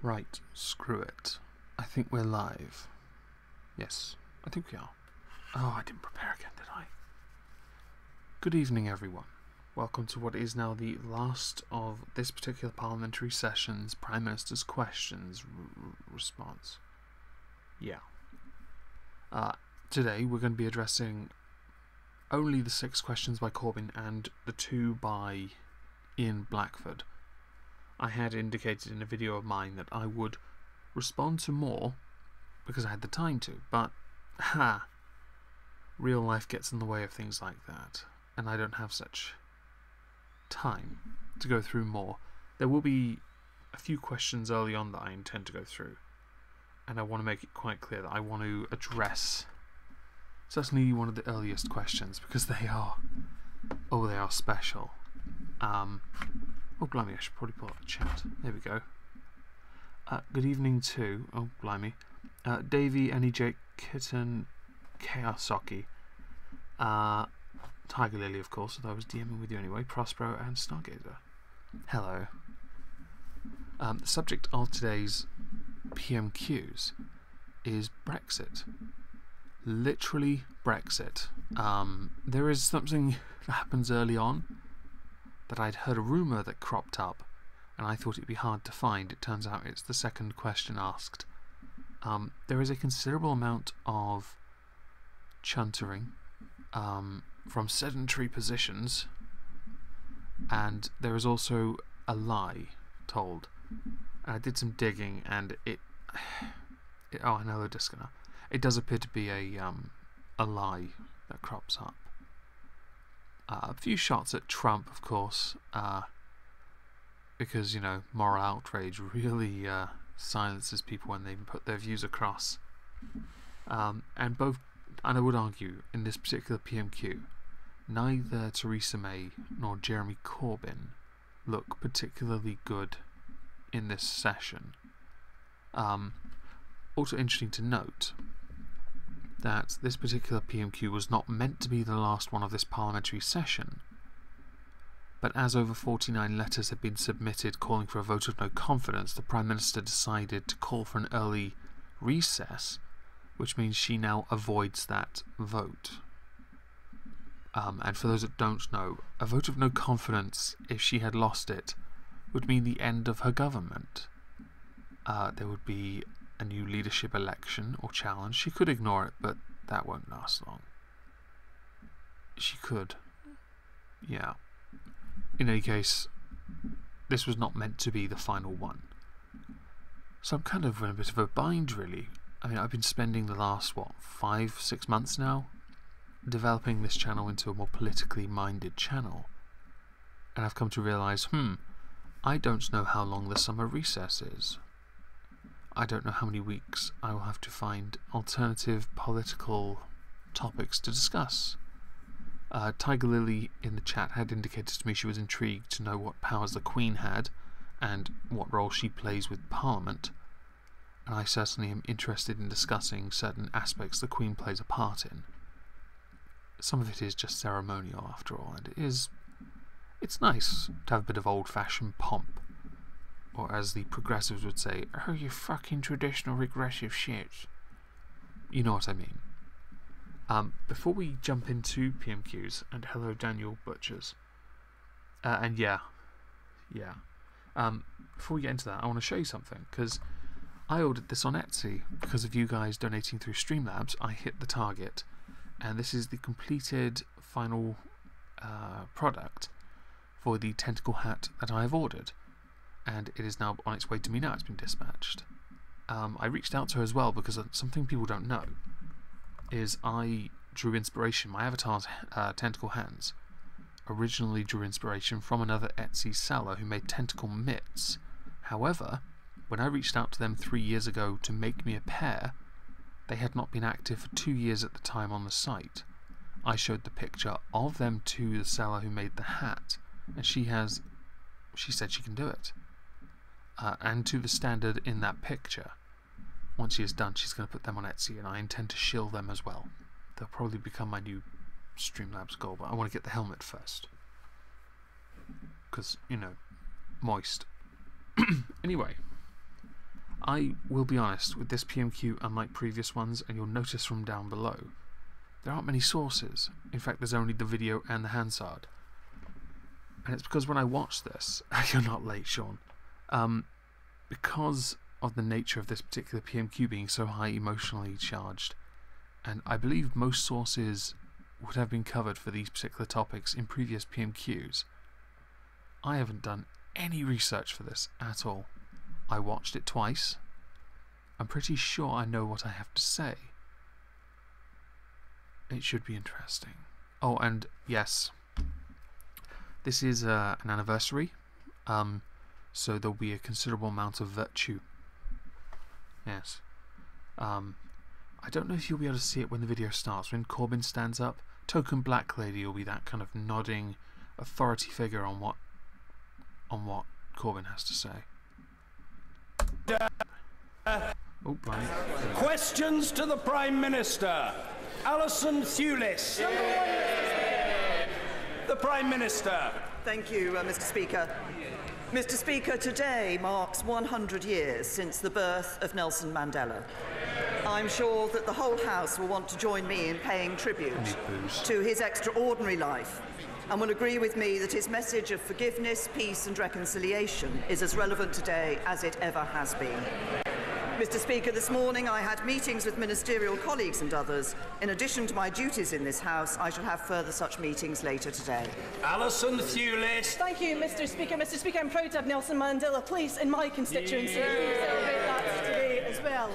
Right, screw it. I think we're live. Yes, I think we are. Oh, I didn't prepare again, did I? Good evening, everyone. Welcome to what is now the last of this particular parliamentary session's Prime Minister's questions response. Yeah. Today we're going to be addressing only the 6 questions by Corbyn and the 2 by Ian Blackford. I had indicated in a video of mine that I would respond to more because I had the time to, but real life gets in the way of things like that, and I don't have such time to go through more. There will be a few questions early on that I intend to go through, and I want to make it quite clear that I want to address certainly one of the earliest questions because they are special. Oh, blimey, I should probably pull up the chat. There we go. Good evening to, oh, blimey, Davey, Annie, Jake, Kitten, Chaosocky, Tiger Lily, of course, although I was DMing with you anyway, Prospero, and Stargazer. Hello. The subject of today's PMQs is Brexit. Literally Brexit. There is something that happens early on that I'd heard a rumour that cropped up, and I thought it'd be hard to find. It turns out it's the second question asked. There is a considerable amount of chuntering from sedentary positions, and there is also a lie told. And I did some digging, and oh, hello, Disconer. It does appear to be a lie that crops up. A few shots at Trump, of course, because, you know, moral outrage really silences people when they put their views across. And I would argue, in this particular PMQ, neither Theresa May nor Jeremy Corbyn look particularly good in this session. Also interesting to note that this particular PMQ was not meant to be the last one of this parliamentary session, but as over 49 letters had been submitted calling for a vote of no confidence, the Prime Minister decided to call for an early recess, which means she now avoids that vote. And for those that don't know, a vote of no confidence, if she had lost it, would mean the end of her government. There would be a new leadership election or challenge. She could ignore it, but that won't last long. She could. Yeah. In any case, this was not meant to be the final one. So I'm kind of in a bit of a bind, really. I mean, I've been spending the last, 5-6 months now developing this channel into a more politically minded channel. And I've come to realise, I don't know how long the summer recess is. I don't know how many weeks I will have to find alternative political topics to discuss. Tiger Lily in the chat had indicated to me she was intrigued to know what powers the Queen had and what role she plays with Parliament, and I certainly am interested in discussing certain aspects the Queen plays a part in. Some of it is just ceremonial after all, and it's nice to have a bit of old-fashioned pomp. Or as the progressives would say, oh, you fucking traditional regressive shit. You know what I mean. Before we jump into PMQs, and hello Daniel Butchers, and before we get into that, I want to show you something, because I ordered this on Etsy because of you guys donating through Streamlabs. I hit the target, and this is the completed final product for the tentacle hat that I have ordered. And it is now on its way to me now. It's been dispatched. I reached out to her as well because something people don't know is I drew inspiration. My avatar's tentacle hands originally drew inspiration from another Etsy seller who made tentacle mitts. However, when I reached out to them 3 years ago to make me a pair, they had not been active for 2 years at the time on the site. I showed the picture of them to the seller who made the hat, and she said she can do it. And to the standard in that picture. Once she is done, she's going to put them on Etsy, and I intend to shill them as well. They'll probably become my new Streamlabs goal, but I want to get the helmet first. Because, you know, moist. Anyway, I will be honest, with this PMQ, unlike previous ones, and you'll notice from down below, there aren't many sources. In fact, there's only the video and the Hansard. And it's because when I watched this, you're not late, Sean, because of the nature of this particular PMQ being so high emotionally charged, and I believe most sources would have been covered for these particular topics in previous PMQs, I haven't done any research for this at all. I watched it twice. I'm pretty sure I know what I have to say. It should be interesting. Oh, and yes, this is an anniversary, so there'll be a considerable amount of virtue. Yes. I don't know if you'll be able to see it when the video starts. When Corbyn stands up, token black lady will be that kind of nodding authority figure on what Corbyn has to say. Oh, right. Questions to the Prime Minister. Alison Thewlis. The Prime Minister. Thank you, Mr. Speaker. Mr. Speaker, today marks 100 years since the birth of Nelson Mandela. I'm sure that the whole House will want to join me in paying tribute to his extraordinary life and will agree with me that his message of forgiveness, peace and reconciliation is as relevant today as it ever has been. Mr. Speaker, this morning I had meetings with ministerial colleagues and others. In addition to my duties in this House, I shall have further such meetings later today. Alison Thewlis. Thank you, Mr. Speaker. Mr. Speaker, I'm proud to have Nelson Mandela Place in my constituency. We celebrate that today as well.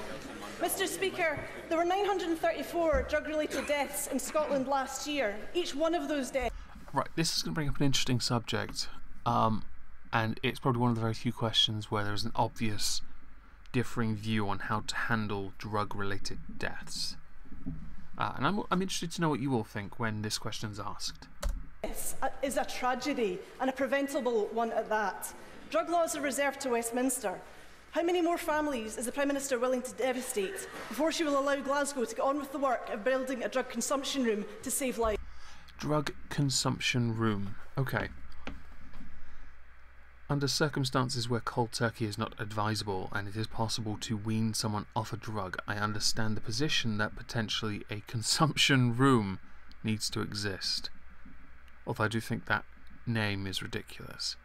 Mr. Speaker, there were 934 drug-related deaths in Scotland last year. Each one of those deaths... Right, this is going to bring up an interesting subject, and it's probably one of the very few questions where there's an obvious differing view on how to handle drug-related deaths. And I'm interested to know what you all think when this question's asked. Is a tragedy, and a preventable one at that. Drug laws are reserved to Westminster. How many more families is the Prime Minister willing to devastate before she will allow Glasgow to get on with the work of building a drug consumption room to save lives? Drug consumption room. Okay. Under circumstances where cold turkey is not advisable and it is possible to wean someone off a drug, I understand the position that potentially a consumption room needs to exist. Although I do think that name is ridiculous.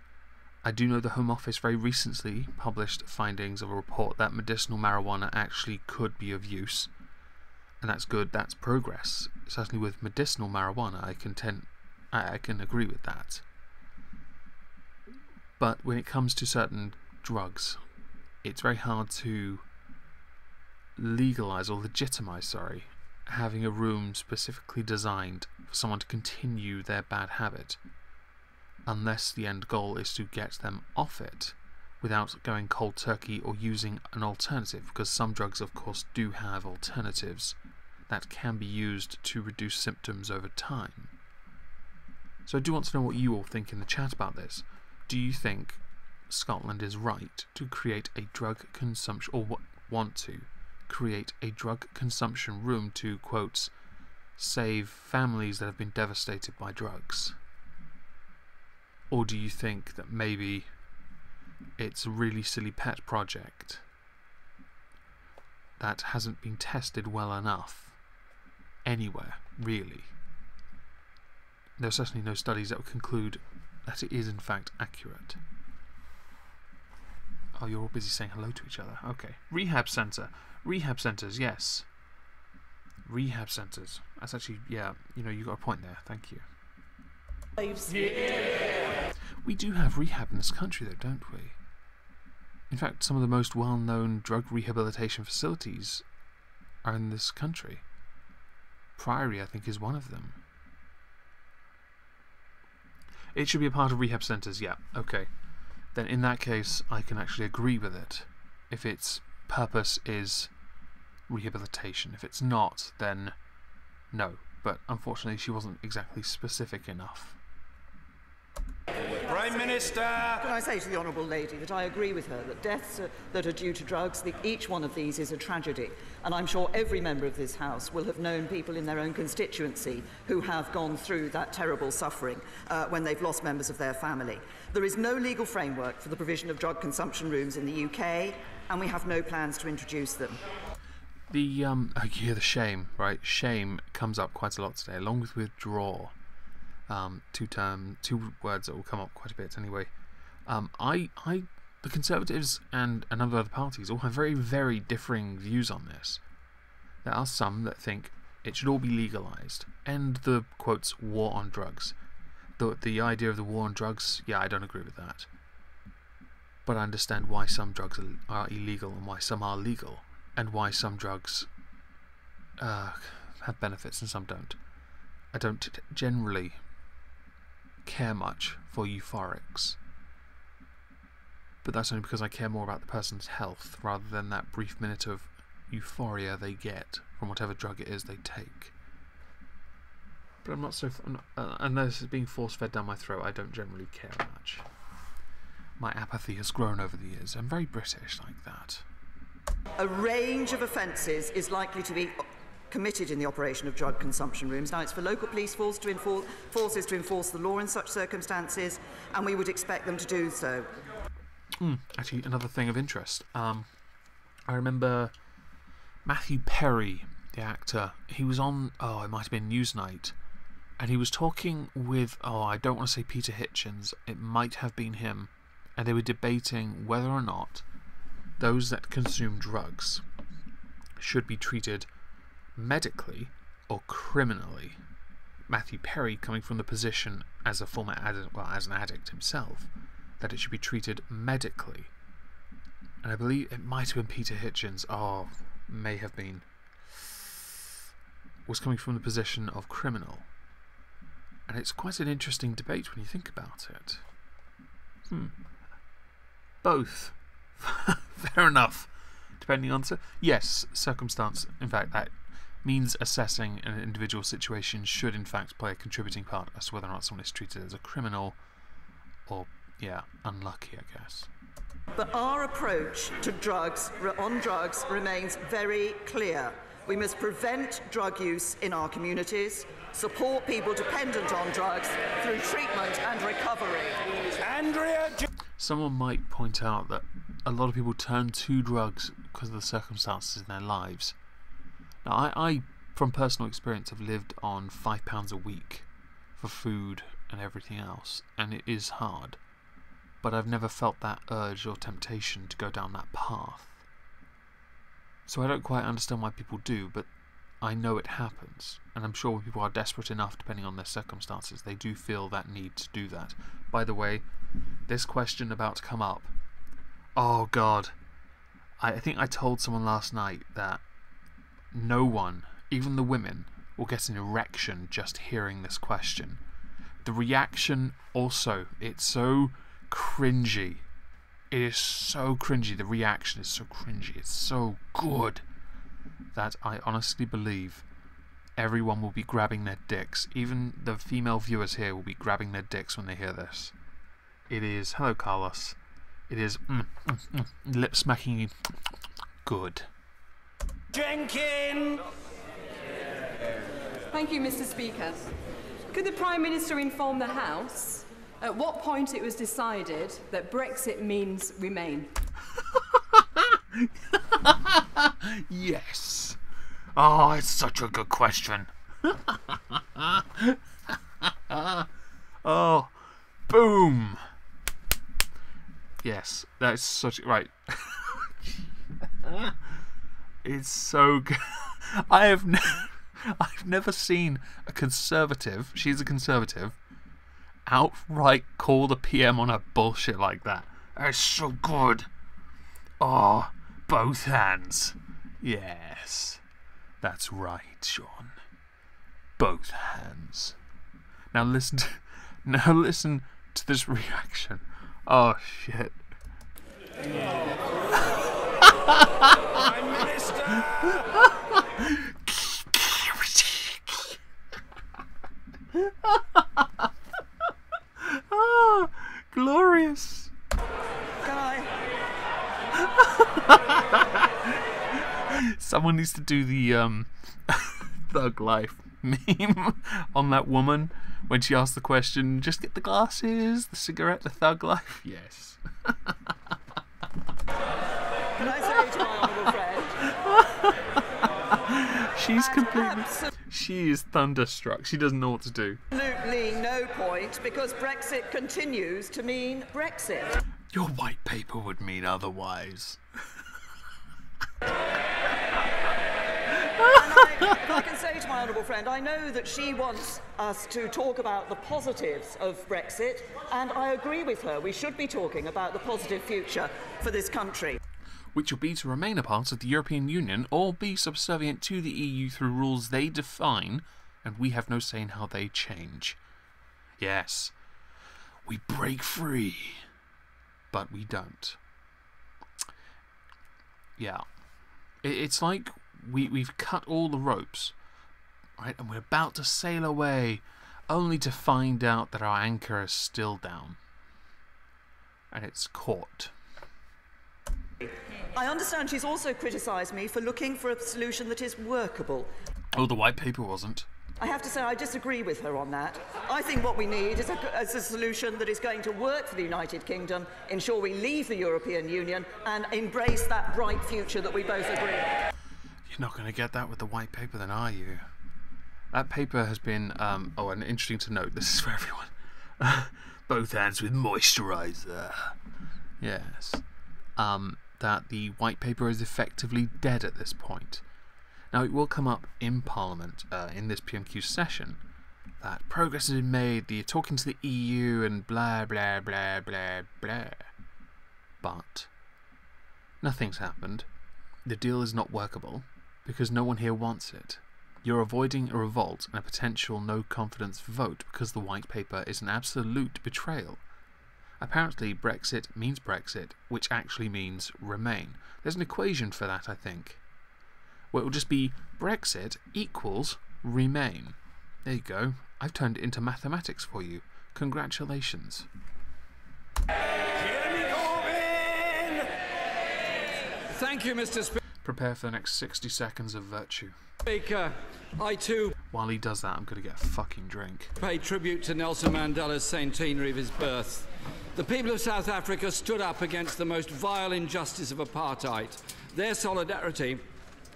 I do know the Home Office very recently published findings of a report that medicinal marijuana actually could be of use. And that's good, that's progress. Certainly with medicinal marijuana, I can agree with that. But when it comes to certain drugs, it's very hard to legalize or legitimize, having a room specifically designed for someone to continue their bad habit, unless the end goal is to get them off it without going cold turkey or using an alternative, because some drugs of course do have alternatives that can be used to reduce symptoms over time. So I do want to know what you all think in the chat about this. Do you think Scotland is right to create a drug consumption, or want to create a drug consumption room to, quote, save families that have been devastated by drugs? Or do you think that maybe it's a really silly pet project that hasn't been tested well enough anywhere, really? There are certainly no studies that would conclude that it is in fact accurate. Oh, you're all busy saying hello to each other. Okay. Rehab centre. Rehab centres, yes. Rehab centres. That's actually, yeah, you know, you got a point there. Thank you. Yeah. We do have rehab in this country though, don't we? In fact, some of the most well-known drug rehabilitation facilities are in this country. Priory, I think, is one of them. It should be a part of rehab centres, yeah, okay. Then in that case, I can actually agree with it, if its purpose is rehabilitation. If it's not, then no. But unfortunately, she wasn't exactly specific enough. Prime Minister! Can I say to the Honourable Lady that I agree with her that deaths that are due to drugs, each one of these is a tragedy. And I'm sure every member of this House will have known people in their own constituency who have gone through that terrible suffering when they've lost members of their family. There is no legal framework for the provision of drug consumption rooms in the UK, and we have no plans to introduce them. The the shame, right? Shame comes up quite a lot today, along with withdraw. Two words that will come up quite a bit anyway. The Conservatives and a number of other parties all have very, very differing views on this. There are some that think it should all be legalised. End the, quotes, war on drugs. The idea of the war on drugs, yeah, I don't agree with that. But I understand why some drugs are illegal and why some are legal. And why some drugs have benefits and some don't. I don't generally care much for euphorics. But that's only because I care more about the person's health rather than that brief minute of euphoria they get from whatever drug it is they take. But I'm not so... unless it's being force-fed down my throat, I don't generally care much. My apathy has grown over the years. I'm very British like that. A range of offences is likely to be committed in the operation of drug consumption rooms. Now, it's for local police forces to enforce the law in such circumstances, and we would expect them to do so. Actually, another thing of interest. I remember Matthew Perry, the actor, he was on, it might have been Newsnight, and he was talking with, I don't want to say Peter Hitchens, it might have been him, and they were debating whether or not those that consume drugs should be treated medically or criminally. Matthew Perry coming from the position as a former addict, as an addict himself, that it should be treated medically. And I believe it might have been Peter Hitchens, may have been, was coming from the position of criminal. And it's quite an interesting debate when you think about it. Both. Fair enough. Depending on... yes, circumstance. In fact, that means assessing an individual situation should in fact play a contributing part as to whether or not someone is treated as a criminal or, unlucky, I guess. But our approach to drugs remains very clear. We must prevent drug use in our communities, support people dependent on drugs through treatment and recovery. Someone might point out that a lot of people turn to drugs because of the circumstances in their lives. Now, I from personal experience, have lived on £5 a week for food and everything else, and it is hard. But I've never felt that urge or temptation to go down that path. So I don't quite understand why people do, but I know it happens, and I'm sure when people are desperate enough, depending on their circumstances, they do feel that need to do that. By the way, this question about to come up, oh God, I think I told someone last night that no one, even the women, will get an erection just hearing this question. The reaction also, it's so cringy. It is so cringy. The reaction is so cringy. It's so good that I honestly believe everyone will be grabbing their dicks. Even the female viewers here will be grabbing their dicks when they hear this. It is, hello Carlos, it is lip smacking good. Jenkins! Thank you, Mr. Speaker. Could the Prime Minister inform the House at what point it was decided that Brexit means remain? Yes. Oh, it's such a good question. Oh, boom. Yes, that's such... Right. It's so good. I've never seen a Conservative, she's a Conservative, outright call the PM on her bullshit like that. That's so good. Oh, both hands. Yes. That's right, Sean. Both hands. Now listen to this reaction. Oh shit. Prime Minister! Oh, Someone needs to do the Thug Life meme on that woman when she asks the question, just get the glasses, the cigarette, the Thug Life. Yes. Can I say to my honourable friend? She's completely... She is thunderstruck. She doesn't know what to do. Absolutely no point, because Brexit continues to mean Brexit. Your white paper would mean otherwise. If I can say to my honourable friend, I know that she wants us to talk about the positives of Brexit, and I agree with her. We should be talking about the positive future for this country. Which will be to remain a part of the European Union or be subservient to the EU through rules they define, and we have no say in how they change. Yes, we break free, but we don't. Yeah. It's like we've cut all the ropes, right, and we're about to sail away, only to find out that our anchor is still down. And it's caught. I understand she's also criticised me for looking for a solution that is workable. Oh, the white paper wasn't. I have to say I disagree with her on that. I think what we need is a solution that is going to work for the United Kingdom, ensure we leave the European Union and embrace that bright future that we both agree on. You're not going to get that with the white paper then, are you? That paper has been, and interesting to note, this is for everyone. Both hands with moisturiser. Yes. That the white paper is effectively dead at this point. Now, it will come up in Parliament in this PMQ session that progress has been made, they're talking to the EU and blah, blah, blah, blah, blah. But nothing's happened. The deal is not workable because no one here wants it. You're avoiding a revolt and a potential no-confidence vote because the white paper is an absolute betrayal. Apparently, Brexit means Brexit, which actually means remain. There's an equation for that, I think. Where it will just be Brexit equals remain. There you go. I've turned it into mathematics for you. Congratulations. Thank you, Mr. Prepare for the next 60 seconds of virtue. Speaker. I too While he does that, I'm going to get a fucking drink. pay tribute to Nelson Mandela's centenary of his birth. The people of South Africa stood up against the most vile injustice of apartheid. Their solidarity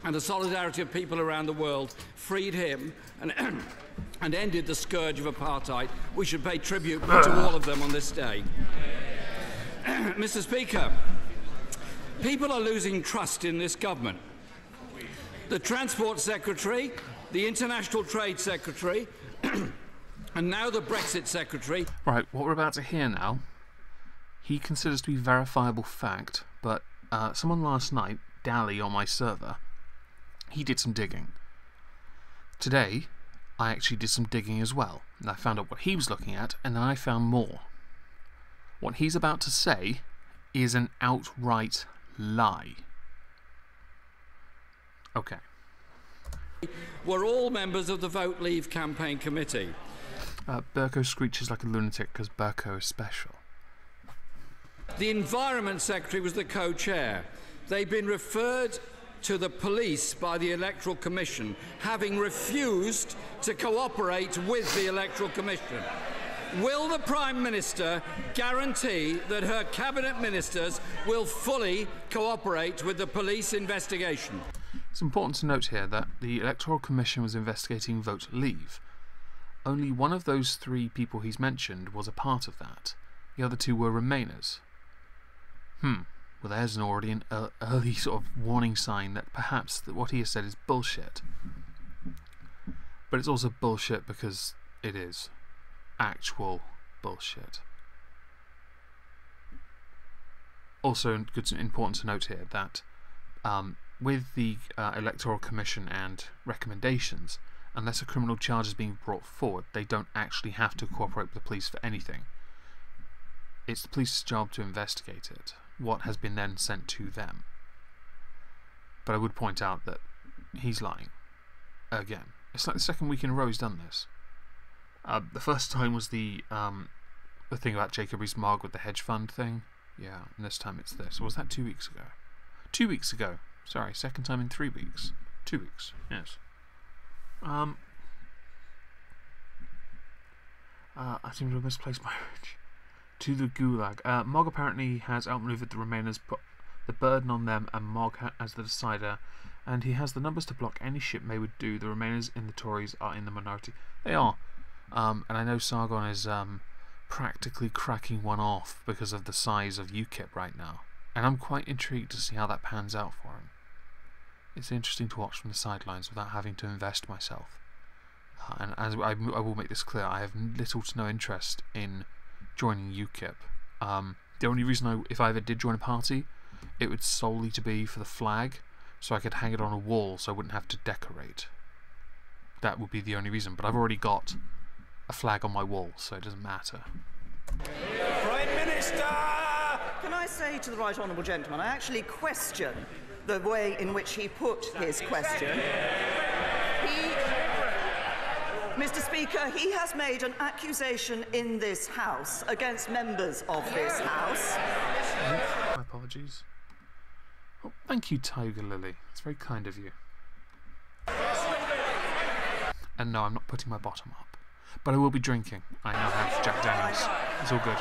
and the solidarity of people around the world freed him and ended the scourge of apartheid. We should pay tribute to all of them on this day. Mr. Speaker, people are losing trust in this government. The Transport Secretary, the International Trade Secretary, and now the Brexit Secretary. Right, what we're about to hear now, he considers to be verifiable fact, but someone last night, Dally on my server, he did some digging. Today, I actually did some digging as well, and I found out what he was looking at, and then I found more. What he's about to say is an outright lie. Okay. Were all members of the Vote Leave campaign committee. Burko screeches like a lunatic because Burko is special. The Environment Secretary was the co-chair. They've been referred to the police by the Electoral Commission, having refused to cooperate with the Electoral Commission. Will the Prime Minister guarantee that her cabinet ministers will fully cooperate with the police investigation? It's important to note here that the Electoral Commission was investigating Vote Leave. Only one of those three people he's mentioned was a part of that. The other two were Remainers. Well, there's already an early sort of warning sign that perhaps what he has said is bullshit. But it's also bullshit because it is actual bullshit. Also, important to note here that with the Electoral Commission and recommendations, unless a criminal charge is being brought forward, they don't actually have to cooperate with the police for anything. It's the police's job to investigate it, what has been then sent to them. But I would point out that he's lying. Again. It's like the second week in a row he's done this. The first time was the thing about Jacob Rees-Mogg with the hedge fund thing. Yeah, and this time it's this. Or was that 2 weeks ago? 2 weeks ago. Sorry, second time in 3 weeks. 2 weeks, yes. I seem to have misplaced my urge. To the Gulag. Mog apparently has outmaneuvered the Remainers, put the burden on them, and Mog as the decider, and he has the numbers to block any ship May would do. The Remainers in the Tories are in the minority. They are. And I know Sargon is practically cracking one off because of the size of UKIP right now. And I'm quite intrigued to see how that pans out for him. It's interesting to watch from the sidelines without having to invest myself. And as I will make this clear, I have little to no interest in joining UKIP. The only reason if I ever did join a party, it would solely to be for the flag, so I could hang it on a wall so I wouldn't have to decorate. That would be the only reason, but I've already got a flag on my wall, so it doesn't matter. Prime Minister! Can I say to the Right Honourable Gentleman, I actually question the way in which he put his question. Mr. Speaker, he has made an accusation in this House against members of this House. My apologies. Oh, thank you, Tiger Lily. It's very kind of you. And no, I'm not putting my bottom up. But I will be drinking. I now have Jack Daniels. It's all good.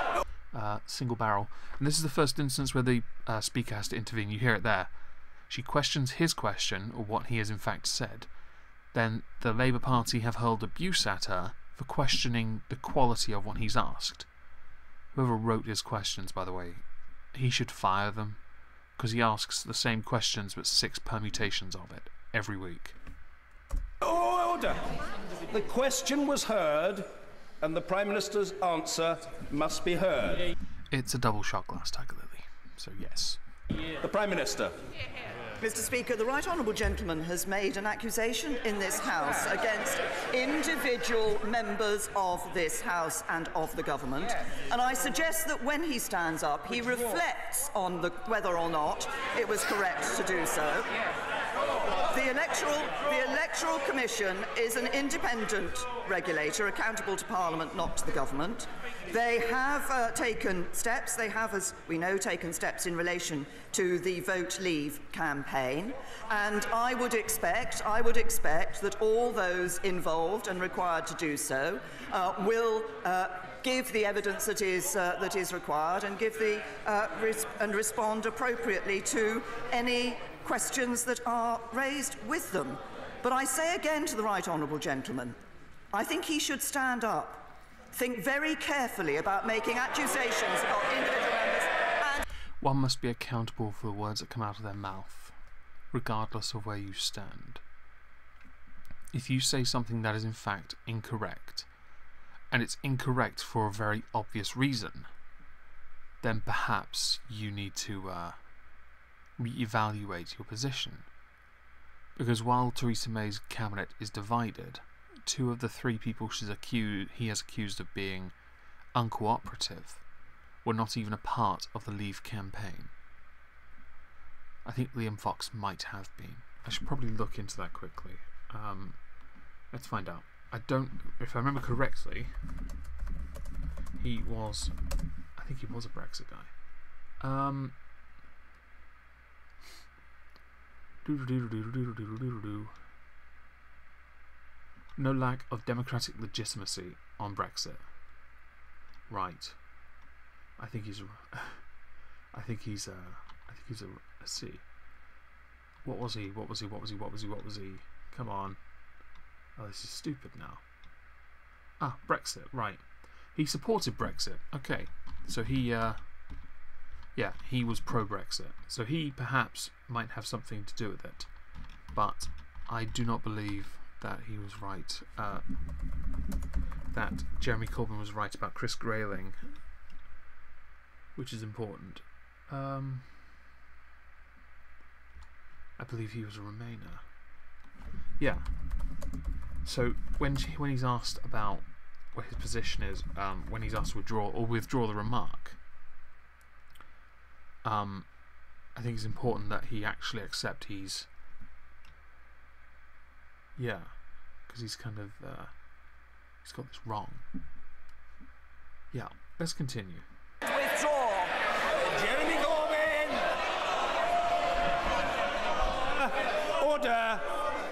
Single barrel. And this is the first instance where the Speaker has to intervene. You hear it there. She questions his question, or what he has in fact said. Then the Labour Party have hurled abuse at her for questioning the quality of what he's asked. Whoever wrote his questions, by the way, he should fire them, because he asks the same questions but 6 permutations of it every week. Order! The question was heard, and the Prime Minister's answer must be heard. It's a double shot glass, Tiger Lily, so yes. The Prime Minister. Mr. Speaker, the Right Honourable Gentleman has made an accusation in this House against individual members of this House and of the government, and I suggest that when he stands up, he reflects on whether or not it was correct to do so. The Electoral Commission is an independent regulator, accountable to Parliament, not to the government. They have taken steps. They have, as we know, taken steps in relation to the Vote Leave campaign, and I would expect that all those involved and required to do so will give the evidence that is required and give and respond appropriately to any questions that are raised with them. But I say again to the Right Honourable Gentleman, I think he should stand up, think very carefully about making accusations of individual members. One must be accountable for the words that come out of their mouth, regardless of where you stand. If you say something that is in fact incorrect, and it's incorrect for a very obvious reason, then perhaps you need to re-evaluate your position. Because while Theresa May's cabinet is divided, 2 of the 3 people he has accused of being uncooperative were not even a part of the Leave campaign. I think Liam Fox might have been. I should probably look into that quickly. Let's find out. If I remember correctly, I think he was a Brexit guy. No lack of democratic legitimacy on Brexit. Right. I think he's a C. What was he? Come on. Oh, this is stupid now. Ah, Brexit, right. He supported Brexit. Okay. So he was pro-Brexit. So he perhaps might have something to do with it. But I do not believe that he was right. That Jeremy Corbyn was right about Chris Grayling, which is important. I believe he was a Remainer. Yeah. So when he's asked about what his position is, when he's asked to withdraw the remark, I think it's important that he actually accept he's because he's kind of he's got this wrong. Yeah, let's continue. Withdraw. Jeremy Corbyn! Order!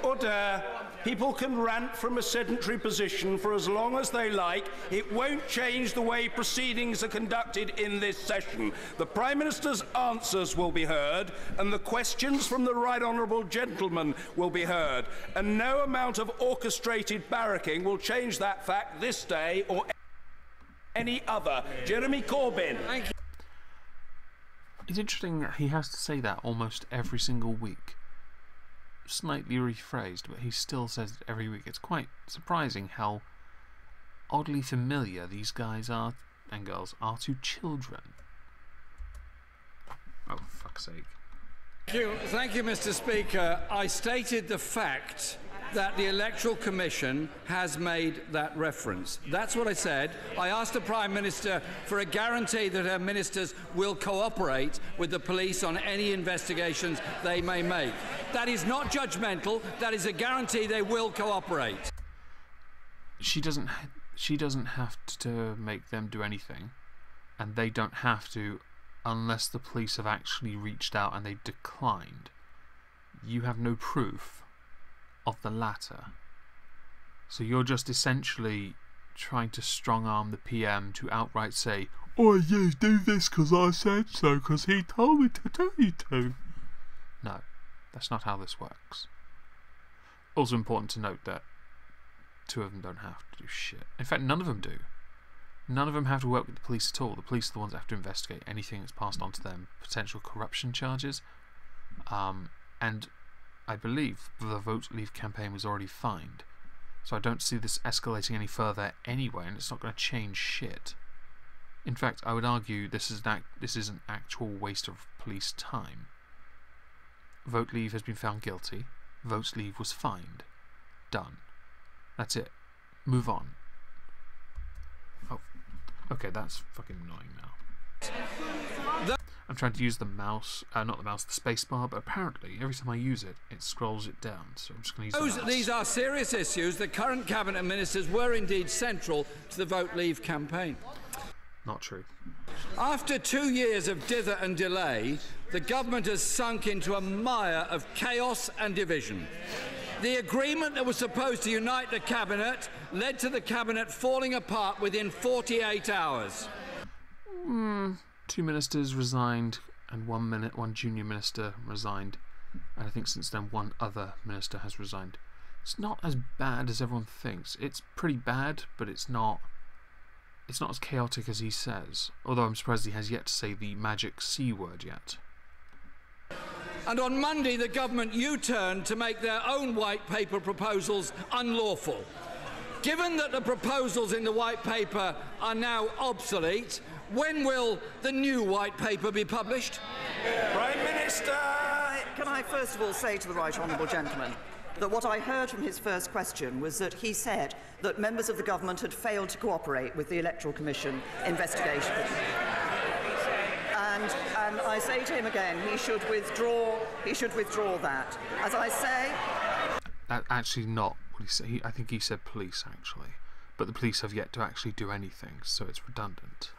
Order! People can rant from a sedentary position for as long as they like. It won't change the way proceedings are conducted in this session. The Prime Minister's answers will be heard, and the questions from the Right Honourable Gentleman will be heard. And no amount of orchestrated barracking will change that fact this day or any other. Jeremy Corbyn. Thank you. It's interesting that he has to say that almost every single week. Slightly rephrased, but he still says it every week. It's quite surprising how oddly familiar these guys are and girls are to children. Oh, fuck's sake. Thank you, Mr. Speaker. I stated the fact that the Electoral Commission has made that reference. That's what I said. I asked the Prime Minister for a guarantee that her ministers will cooperate with the police on any investigations they may make. That is not judgmental. That is a guarantee they will cooperate. She doesn't have to make them do anything, and they don't have to unless the police have actually reached out and they've declined. You have no proof of the latter. So you're just essentially trying to strong-arm the PM to outright say, "Oh yes, do this because I said so, because he told me to tell you to." No, that's not how this works. Also important to note that two of them don't have to do shit. In fact, none of them do. None of them have to work with the police at all. The police are the ones that have to investigate anything that's passed on to them, potential corruption charges, and I believe the Vote Leave campaign was already fined, so I don't see this escalating any further anyway, and it's not going to change shit. In fact, I would argue this is an actual waste of police time. Vote Leave has been found guilty. Vote Leave was fined. Done. That's it. Move on. Oh, okay, that's fucking annoying now. I'm trying to use the mouse, not the mouse, the space bar, but apparently every time I use it, it scrolls it down, so I'm just going to use the mouse. These are serious issues. The current Cabinet Ministers were indeed central to the Vote Leave campaign. Not true. After 2 years of dither and delay, the government has sunk into a mire of chaos and division. The agreement that was supposed to unite the Cabinet led to the Cabinet falling apart within 48 hours. Two ministers resigned, and one junior minister resigned, and I think since then one other minister has resigned. It's not as bad as everyone thinks. It's pretty bad, but it's not as chaotic as he says. Although I'm surprised he has yet to say the magic C word yet. And on Monday, the government U-turned to make their own white paper proposals unlawful. Given that the proposals in the white paper are now obsolete, when will the new white paper be published? Prime Minister! Can I first of all say to the Right Honourable Gentleman that what I heard from his first question was that he said that members of the government had failed to cooperate with the Electoral Commission investigation. And I say to him again, he should withdraw that. As I say... That's actually not what he said. I think he said police, actually. But the police have yet to actually do anything, so it's redundant.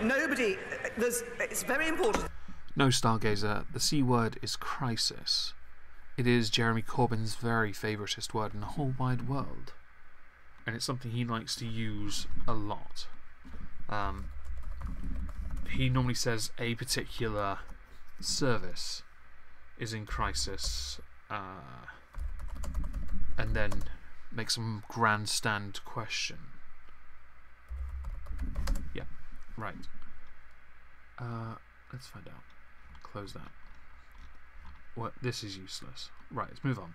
It's very important. No, Stargazer, the C word is crisis. It is Jeremy Corbyn's very favouriteest word in the whole wide world. And it's something he likes to use a lot. He normally says a particular service is in crisis, and then makes some grandstand question. Yeah, right. Let's find out. Close that. What? This is useless. Right, let's move on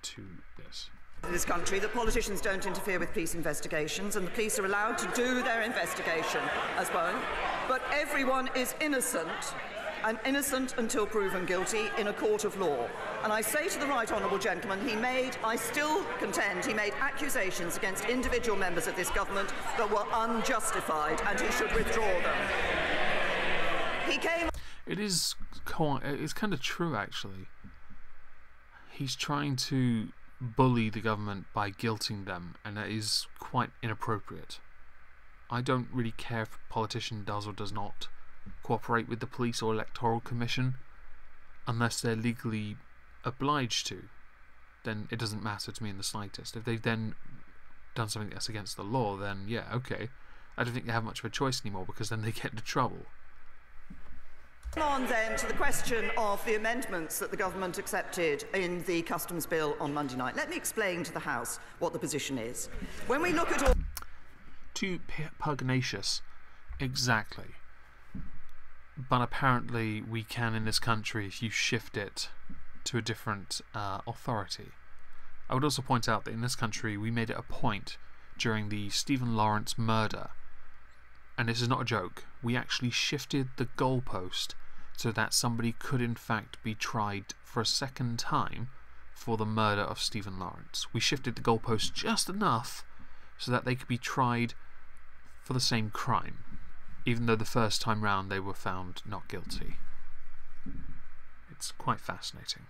to this. In this country, that politicians don't interfere with police investigations, and the police are allowed to do their investigation as well. But everyone is innocent, and innocent until proven guilty in a court of law. And I say to the Right Honourable Gentleman, I still contend he made accusations against individual members of this government that were unjustified, and he should withdraw them. It's kind of true, actually. He's trying to bully the government by guilting them, and that is quite inappropriate. I don't really care if a politician does or does not cooperate with the police or electoral commission unless they're legally obliged to, then it doesn't matter to me in the slightest. If they've then done something that's against the law, then yeah, okay. I don't think they have much of a choice anymore, because then they get into trouble. On then to the question of the amendments that the government accepted in the customs bill on Monday night. Let me explain to the House what the position is. When we look at all... Too pugnacious, exactly. But apparently we can in this country if you shift it to a different authority. I would also point out that in this country we made it a point during the Stephen Lawrence murder, and this is not a joke, we actually shifted the goalpost so that somebody could in fact be tried for a second time for the murder of Stephen Lawrence. We shifted the goalpost just enough so that they could be tried for the same crime, even though the first time round they were found not guilty. It's quite fascinating.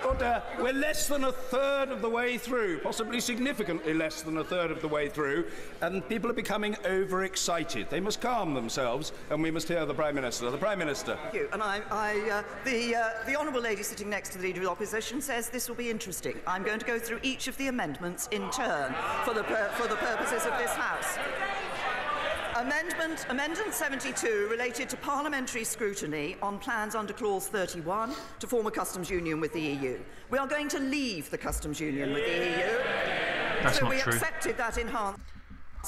Order. We're less than a third of the way through, possibly significantly less than a third of the way through, and people are becoming overexcited. They must calm themselves, and we must hear the Prime Minister. The Prime Minister. Thank you. And the honourable lady sitting next to the Leader of the Opposition says this will be interesting. I'm going to go through each of the amendments in turn for the purposes of this House. Amendment 72 related to parliamentary scrutiny on plans under Clause 31 to form a customs union with the EU. We are going to leave the customs union with the EU. That's not true. true. Accepted that enhanced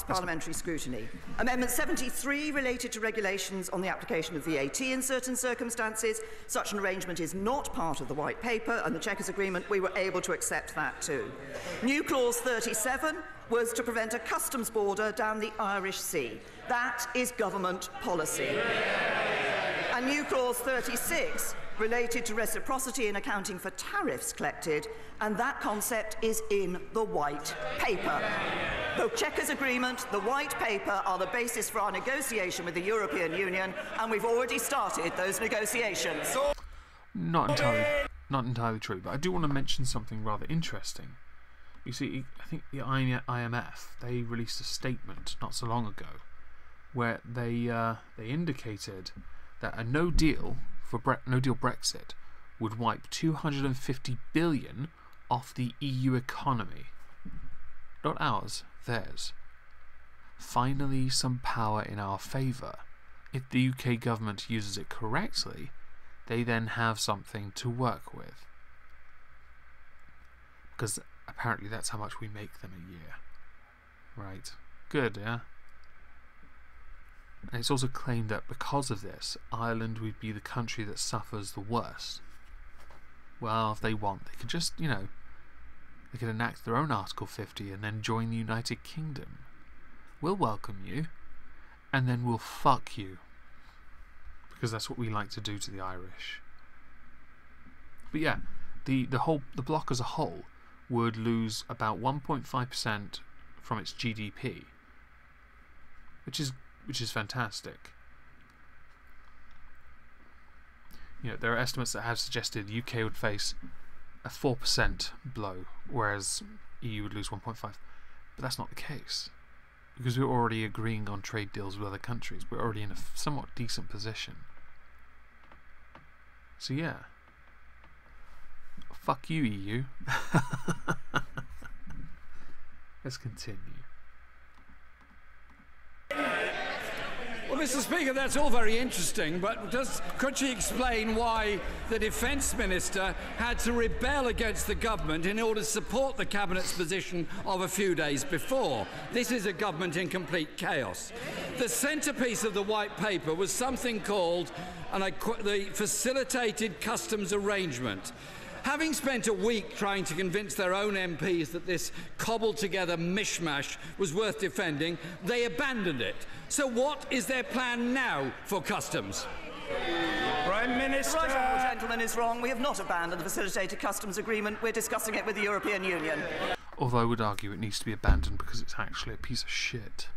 parliamentary scrutiny. Amendment 73 related to regulations on the application of VAT in certain circumstances. Such an arrangement is not part of the White Paper and the Chequers Agreement. We were able to accept that too. New Clause 37 was to prevent a customs border down the Irish Sea. That is government policy. And new Clause 36 related to reciprocity in accounting for tariffs collected, and that concept is in the White Paper. The Chequers Agreement, the White Paper are the basis for our negotiation with the European Union, and we've already started those negotiations. Not entirely true, but I do want to mention something rather interesting. You see, I think the IMF, they released a statement not so long ago where they indicated that a no deal Brexit would wipe 250 billion off the EU economy. Not ours, theirs. Finally, some power in our favour. If the UK government uses it correctly, they then have something to work with. Because apparently that's how much we make them a year. Right. Good, yeah? And it's also claimed that because of this, Ireland would be the country that suffers the worst. Well, if they want, they could just, they could enact their own Article 50 and then join the United Kingdom. We'll welcome you, and then we'll fuck you. Because that's what we like to do to the Irish. But yeah, the bloc as a whole would lose about 1.5% from its GDP, which is fantastic. There are estimates that have suggested the UK would face a 4% blow, whereas EU would lose 1.5%. But that's not the case, because we're already agreeing on trade deals with other countries. We're already in a somewhat decent position. So yeah. Fuck you, EU. Let's continue. Well, Mr. Speaker, that's all very interesting, but could she explain why the Defence Minister had to rebel against the government in order to support the Cabinet's position of a few days before? This is a government in complete chaos. The centrepiece of the White Paper was something called, and I quote, the Facilitated Customs Arrangement. Having spent a week trying to convince their own MPs that this cobbled-together mishmash was worth defending, they abandoned it. So what is their plan now for customs? Prime Minister. The right honourable gentleman is wrong. We have not abandoned the Facilitated Customs Agreement. We're discussing it with the European Union. Although I would argue it needs to be abandoned because it's actually a piece of shit.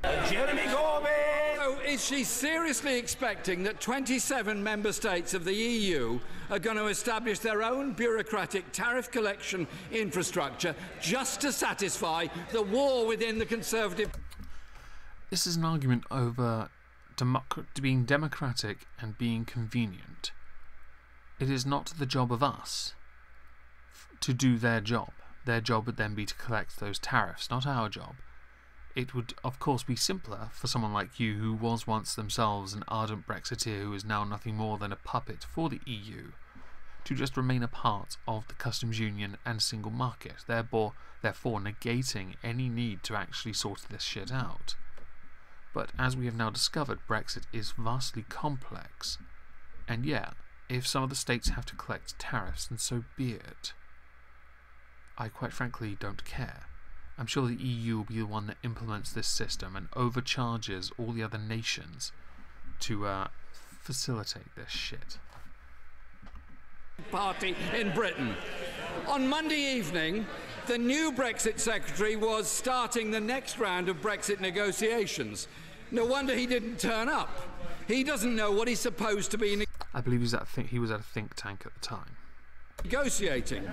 Jeremy Corbyn! So is she seriously expecting that 27 member states of the EU are going to establish their own bureaucratic tariff collection infrastructure just to satisfy the war within the Conservative? This is an argument over being democratic and being convenient. It is not the job of us to do their job. Their job would then be to collect those tariffs, not our job. It would, of course, be simpler for someone like you, who was once themselves an ardent Brexiteer who is now nothing more than a puppet for the EU, to just remain a part of the customs union and single market, therefore negating any need to actually sort this shit out. But as we have now discovered, Brexit is vastly complex, and yeah, if some of the states have to collect tariffs, then so be it. I quite frankly don't care. I'm sure the EU will be the one that implements this system and overcharges all the other nations to facilitate this shit. Party in Britain. On Monday evening, the new Brexit Secretary was starting the next round of Brexit negotiations. No wonder he didn't turn up. He doesn't know what he's supposed to be I believe he was at a think tank at the time. negotiating.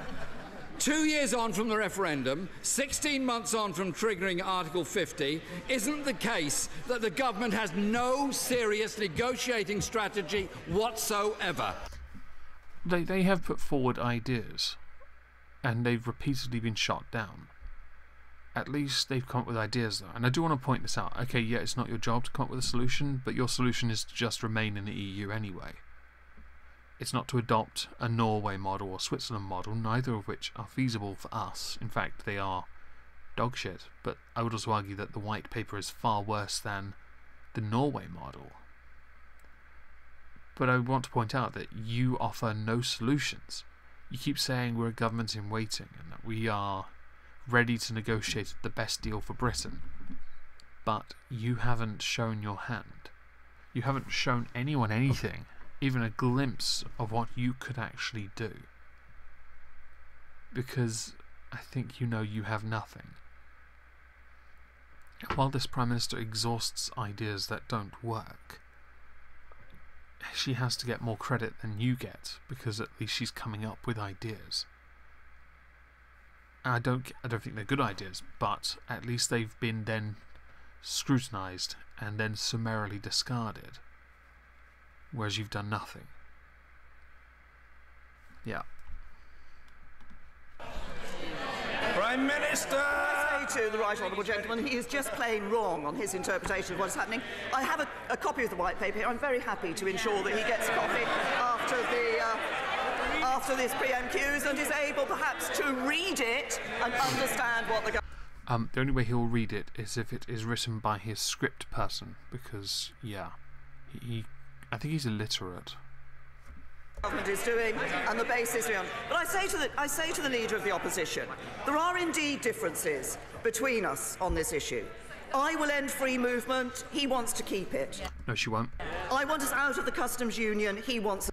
2 years on from the referendum, 16 months on from triggering Article 50, isn't the case that the government has no serious negotiating strategy whatsoever? They have put forward ideas, and they've repeatedly been shot down. At least they've come up with ideas, though. And I do want to point this out. Okay, yeah, it's not your job to come up with a solution, but your solution is to just remain in the EU anyway. It's not to adopt a Norway model or Switzerland model, neither of which are feasible for us. In fact, they are dog shit. But I would also argue that the white paper is far worse than the Norway model. But I want to point out that you offer no solutions. You keep saying we're a government in waiting and that we are ready to negotiate the best deal for Britain. But you haven't shown your hand. You haven't shown anyone anything, even a glimpse of what you could actually do. Because I think you know you have nothing. While this Prime Minister exhausts ideas that don't work, she has to get more credit than you get, because at least she's coming up with ideas. I don't think they're good ideas, but at least they've been then scrutinised and then summarily discarded, whereas you've done nothing. Yeah. Prime Minister! To the right honourable gentleman, he is just plain wrong on his interpretation of what is happening. I have a copy of the white paper here. I'm very happy to ensure that he gets a copy after this pre-MQs and is able perhaps to read it and understand what the the only way he'll read it is if it is written by his script person, because yeah, I think he's illiterate. Government is doing and the basis we on. But I say to the leader of the opposition, there are indeed differences between us on this issue. I will end free movement. He wants to keep it. No, she won't. I want us out of the customs union. He wants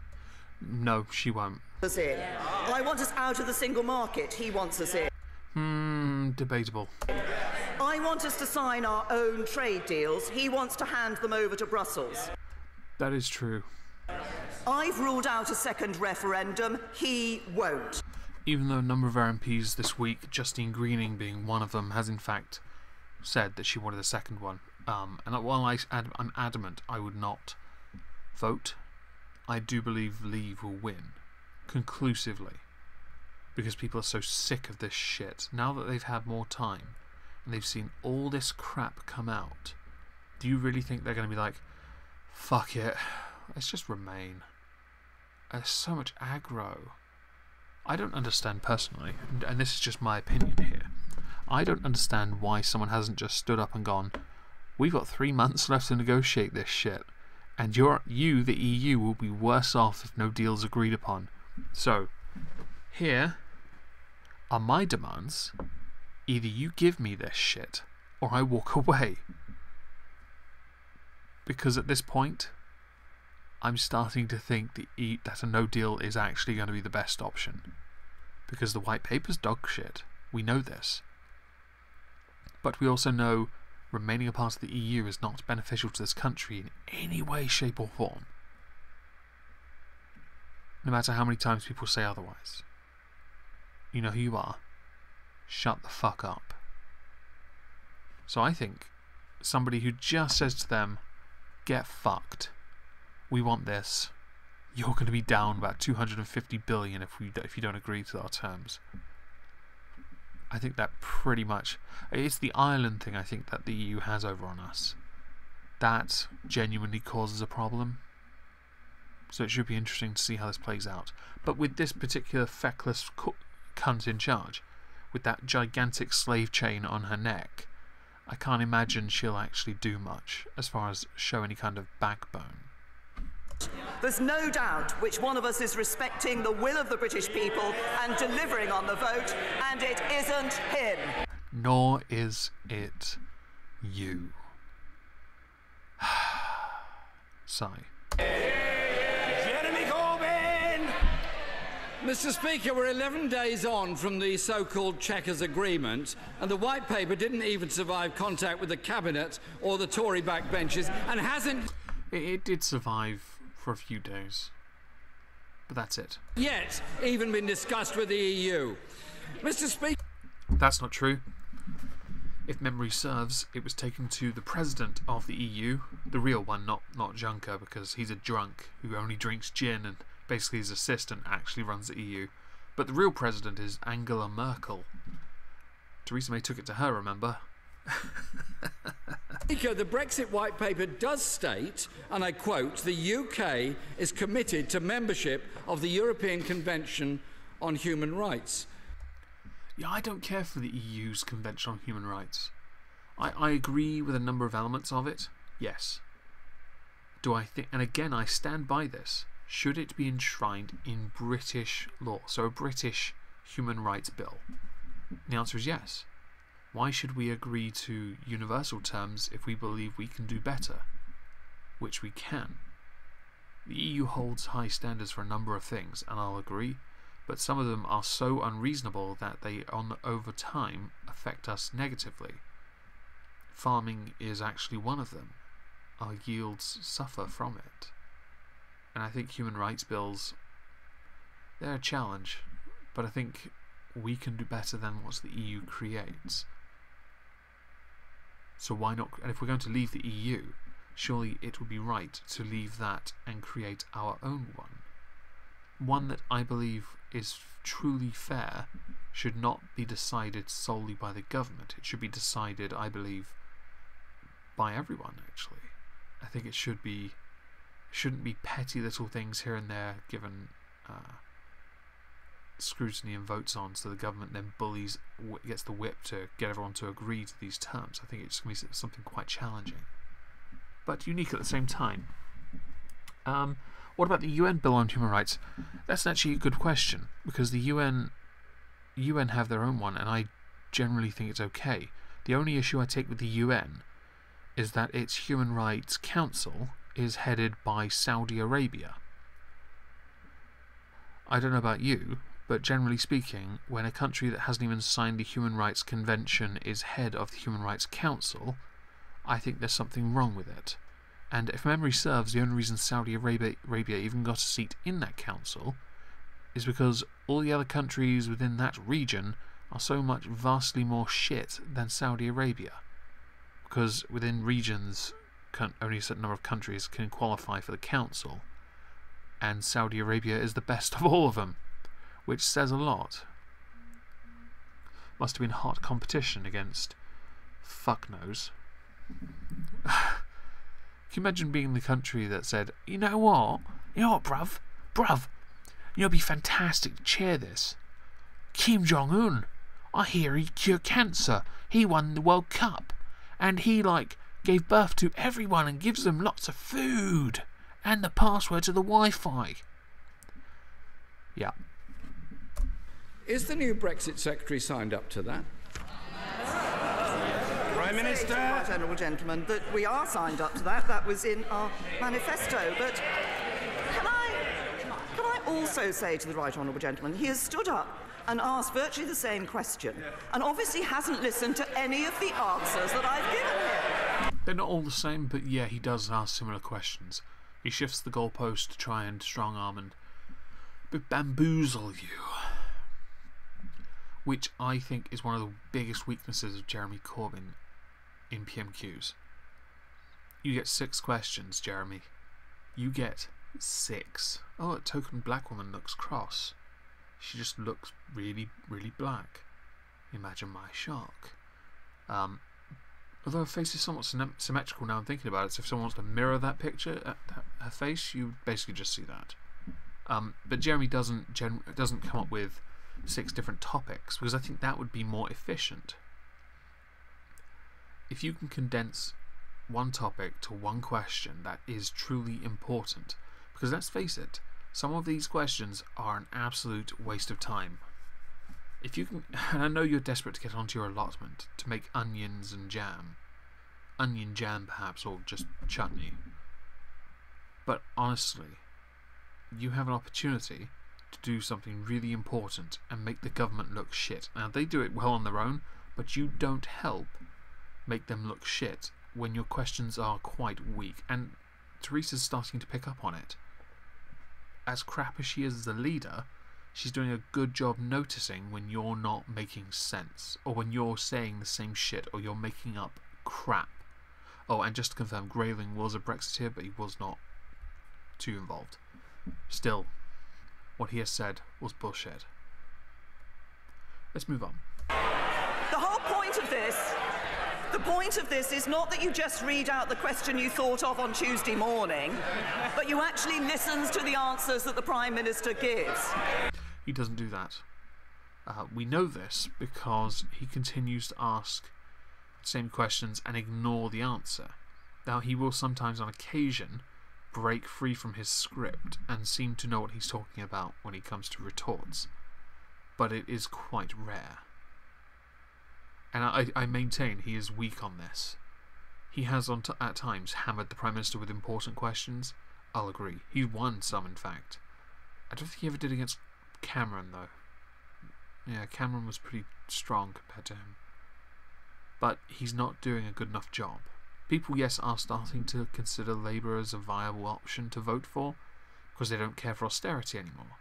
No, she won't. us in. I want us out of the single market. He wants us in. Debatable. I want us to sign our own trade deals. He wants to hand them over to Brussels. That is true. I've ruled out a second referendum. He won't. Even though a number of our MPs this week, Justine Greening being one of them, has in fact said that she wanted a second one. And while I'm adamant I would not vote, I do believe Leave will win conclusively, because people are so sick of this shit. Now that they've had more time and they've seen all this crap come out, do you really think they're going to be like, fuck it, let's just remain? There's so much aggro. I don't understand personally, and this is just my opinion here, I don't understand why someone hasn't just stood up and gone, we've got 3 months left to negotiate this shit, and you, the EU, will be worse off if no deal's agreed upon. So, here are my demands. Either you give me this shit, or I walk away. Because at this point, I'm starting to think that a no deal is actually going to be the best option. Because the white paper's dog shit. We know this. But we also know remaining a part of the EU is not beneficial to this country in any way, shape or form. No matter how many times people say otherwise. You know who you are. Shut the fuck up. So I think somebody who just says to them, get fucked, we want this, you're going to be down about 250 billion if you don't agree to our terms. I think that pretty much, it's the Ireland thing I think that the EU has over on us. That genuinely causes a problem. So it should be interesting to see how this plays out. But with this particular feckless cunt in charge, with that gigantic slave chain on her neck, I can't imagine she'll actually do much as far as show any kind of backbone. There's no doubt which one of us is respecting the will of the British people and delivering on the vote, and it isn't him. Nor is it you. Sigh. Jeremy Corbyn! Mr. Speaker, we're 11 days on from the so-called Chequers Agreement, and the White Paper didn't even survive contact with the Cabinet or the Tory backbenches, and hasn't... It did survive for a few days, but that's it. ...yet even been discussed with the EU. Mr. Speaker... That's not true. If memory serves, it was taken to the President of the EU, the real one, not Juncker, because he's a drunk who only drinks gin and basically his assistant actually runs the EU. But the real president is Angela Merkel. Theresa May took it to her, remember? Speaker, the Brexit White Paper does state, and I quote, the UK is committed to membership of the European Convention on Human Rights. Yeah, I don't care for the EU's Convention on Human Rights. I agree with a number of elements of it, yes. Do I think, and again I stand by this, should it be enshrined in British law, so a British human rights bill? The answer is yes. Why should we agree to universal terms if we believe we can do better? Which we can. The EU holds high standards for a number of things, and I'll agree, but some of them are so unreasonable that they, over time, affect us negatively. Farming is actually one of them. Our yields suffer from it. And I think human rights bills, they're a challenge, but I think we can do better than what the EU creates. So why not? And if we're going to leave the EU, surely it would be right to leave that and create our own one. One that I believe is truly fair, should not be decided solely by the government. It should be decided, I believe, by everyone, actually. I think it shouldn't be petty little things here and there given scrutiny and votes on, so the government then gets the whip to get everyone to agree to these terms. I think it's going to be something quite challenging, but unique at the same time. What about the UN Bill on Human Rights? That's actually a good question, because the UN have their own one, and I generally think it's okay. The only issue I take with the UN is that its Human Rights Council is headed by Saudi Arabia. I don't know about you, but generally speaking, when a country that hasn't even signed the Human Rights Convention is head of the Human Rights Council, I think there's something wrong with it. And if memory serves, the only reason Saudi Arabia even got a seat in that council is because all the other countries within that region are so much vastly more shit than Saudi Arabia. Because within regions, only a certain number of countries can qualify for the council, and Saudi Arabia is the best of all of them, which says a lot. Must have been hot competition against fucknos. Can you imagine being the country that said, you know what, bruv, it'd be fantastic to chair this. Kim Jong-un, I hear he cured cancer, he won the World Cup, and he gave birth to everyone and gives them lots of food and the password to the Wi-Fi. Yeah. Is the new Brexit Secretary signed up to that? Prime Minister. Right, honourable gentleman, that we are signed up to that. That was in our manifesto. But can I also say to the right honourable gentleman, he has stood up and asked virtually the same question, and obviously hasn't listened to any of the answers that I've given him. They're not all the same, but yeah, he does ask similar questions. He shifts the goalpost to try and strong-arm and bamboozle you. Which I think is one of the biggest weaknesses of Jeremy Corbyn in PMQs. You get 6 questions, Jeremy. You get 6. Oh, a token black woman looks cross. She just looks really, really black. Imagine my shock. Although her face is somewhat symmetrical now I'm thinking about it, so if someone wants to mirror that picture at her face, you basically just see that. But Jeremy doesn't come up with 6 different topics, because I think that would be more efficient. If you can condense one topic to one question that is truly important, because let's face it, some of these questions are an absolute waste of time. If you can, and I know you're desperate to get onto your allotment to make onions and jam, onion jam perhaps, or just chutney, but honestly, you have an opportunity to do something really important and make the government look shit. Now they do it well on their own, but you don't help make them look shit when your questions are quite weak, and Theresa's starting to pick up on it. As crap as she is as a leader, she's doing a good job noticing when you're not making sense, or when you're saying the same shit, or you're making up crap. Oh, and just to confirm, Grayling was a Brexiteer, but he was not too involved. Still, what he has said was bullshit. Let's move on. The whole point of this, the point of this is not that you just read out the question you thought of on Tuesday morning, but you actually listen to the answers that the Prime Minister gives. He doesn't do that. We know this because he continues to ask the same questions and ignore the answer. Now, he will sometimes, on occasion, break free from his script and seem to know what he's talking about when he comes to retorts, but it is quite rare. And I maintain he is weak on this. He has at times hammered the Prime Minister with important questions. I'll agree. He won some, in fact. I don't think he ever did against Cameron, though. Yeah, Cameron was pretty strong compared to him. But he's not doing a good enough job. People, yes, are starting to consider Labour as a viable option to vote for, because they don't care for austerity anymore.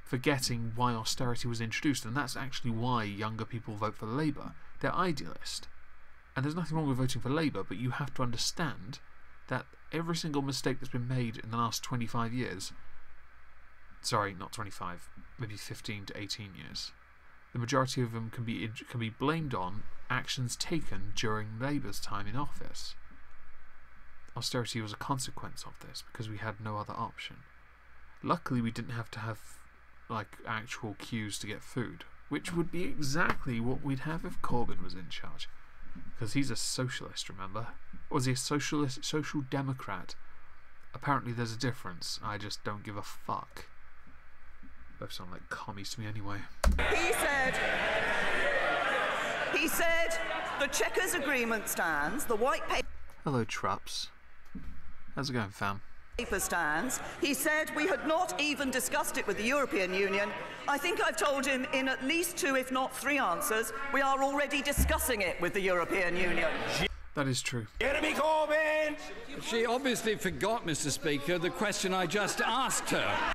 Forgetting why austerity was introduced, and that's actually why younger people vote for Labour. They're idealist. And there's nothing wrong with voting for Labour, but you have to understand that every single mistake that's been made in the last 25 years, sorry, not 25, maybe 15 to 18 years, the majority of them can be blamed on actions taken during Labour's time in office. Austerity was a consequence of this, because we had no other option. Luckily, we didn't have to have like actual queues to get food, which would be exactly what we'd have if Corbyn was in charge, because he's a socialist, remember? Or is he a social democrat? Apparently there's a difference. I just don't give a fuck. Both sound like commies to me anyway. He said the Chequers agreement stands, the white paper... Hello, Trups. How's it going, fam? ...paper stands. He said we had not even discussed it with the European Union. I think I've told him in at least 2, if not 3 answers, we are already discussing it with the European Union. That is true. Jeremy Corbyn! She obviously forgot, Mr. Speaker, the question I just asked her.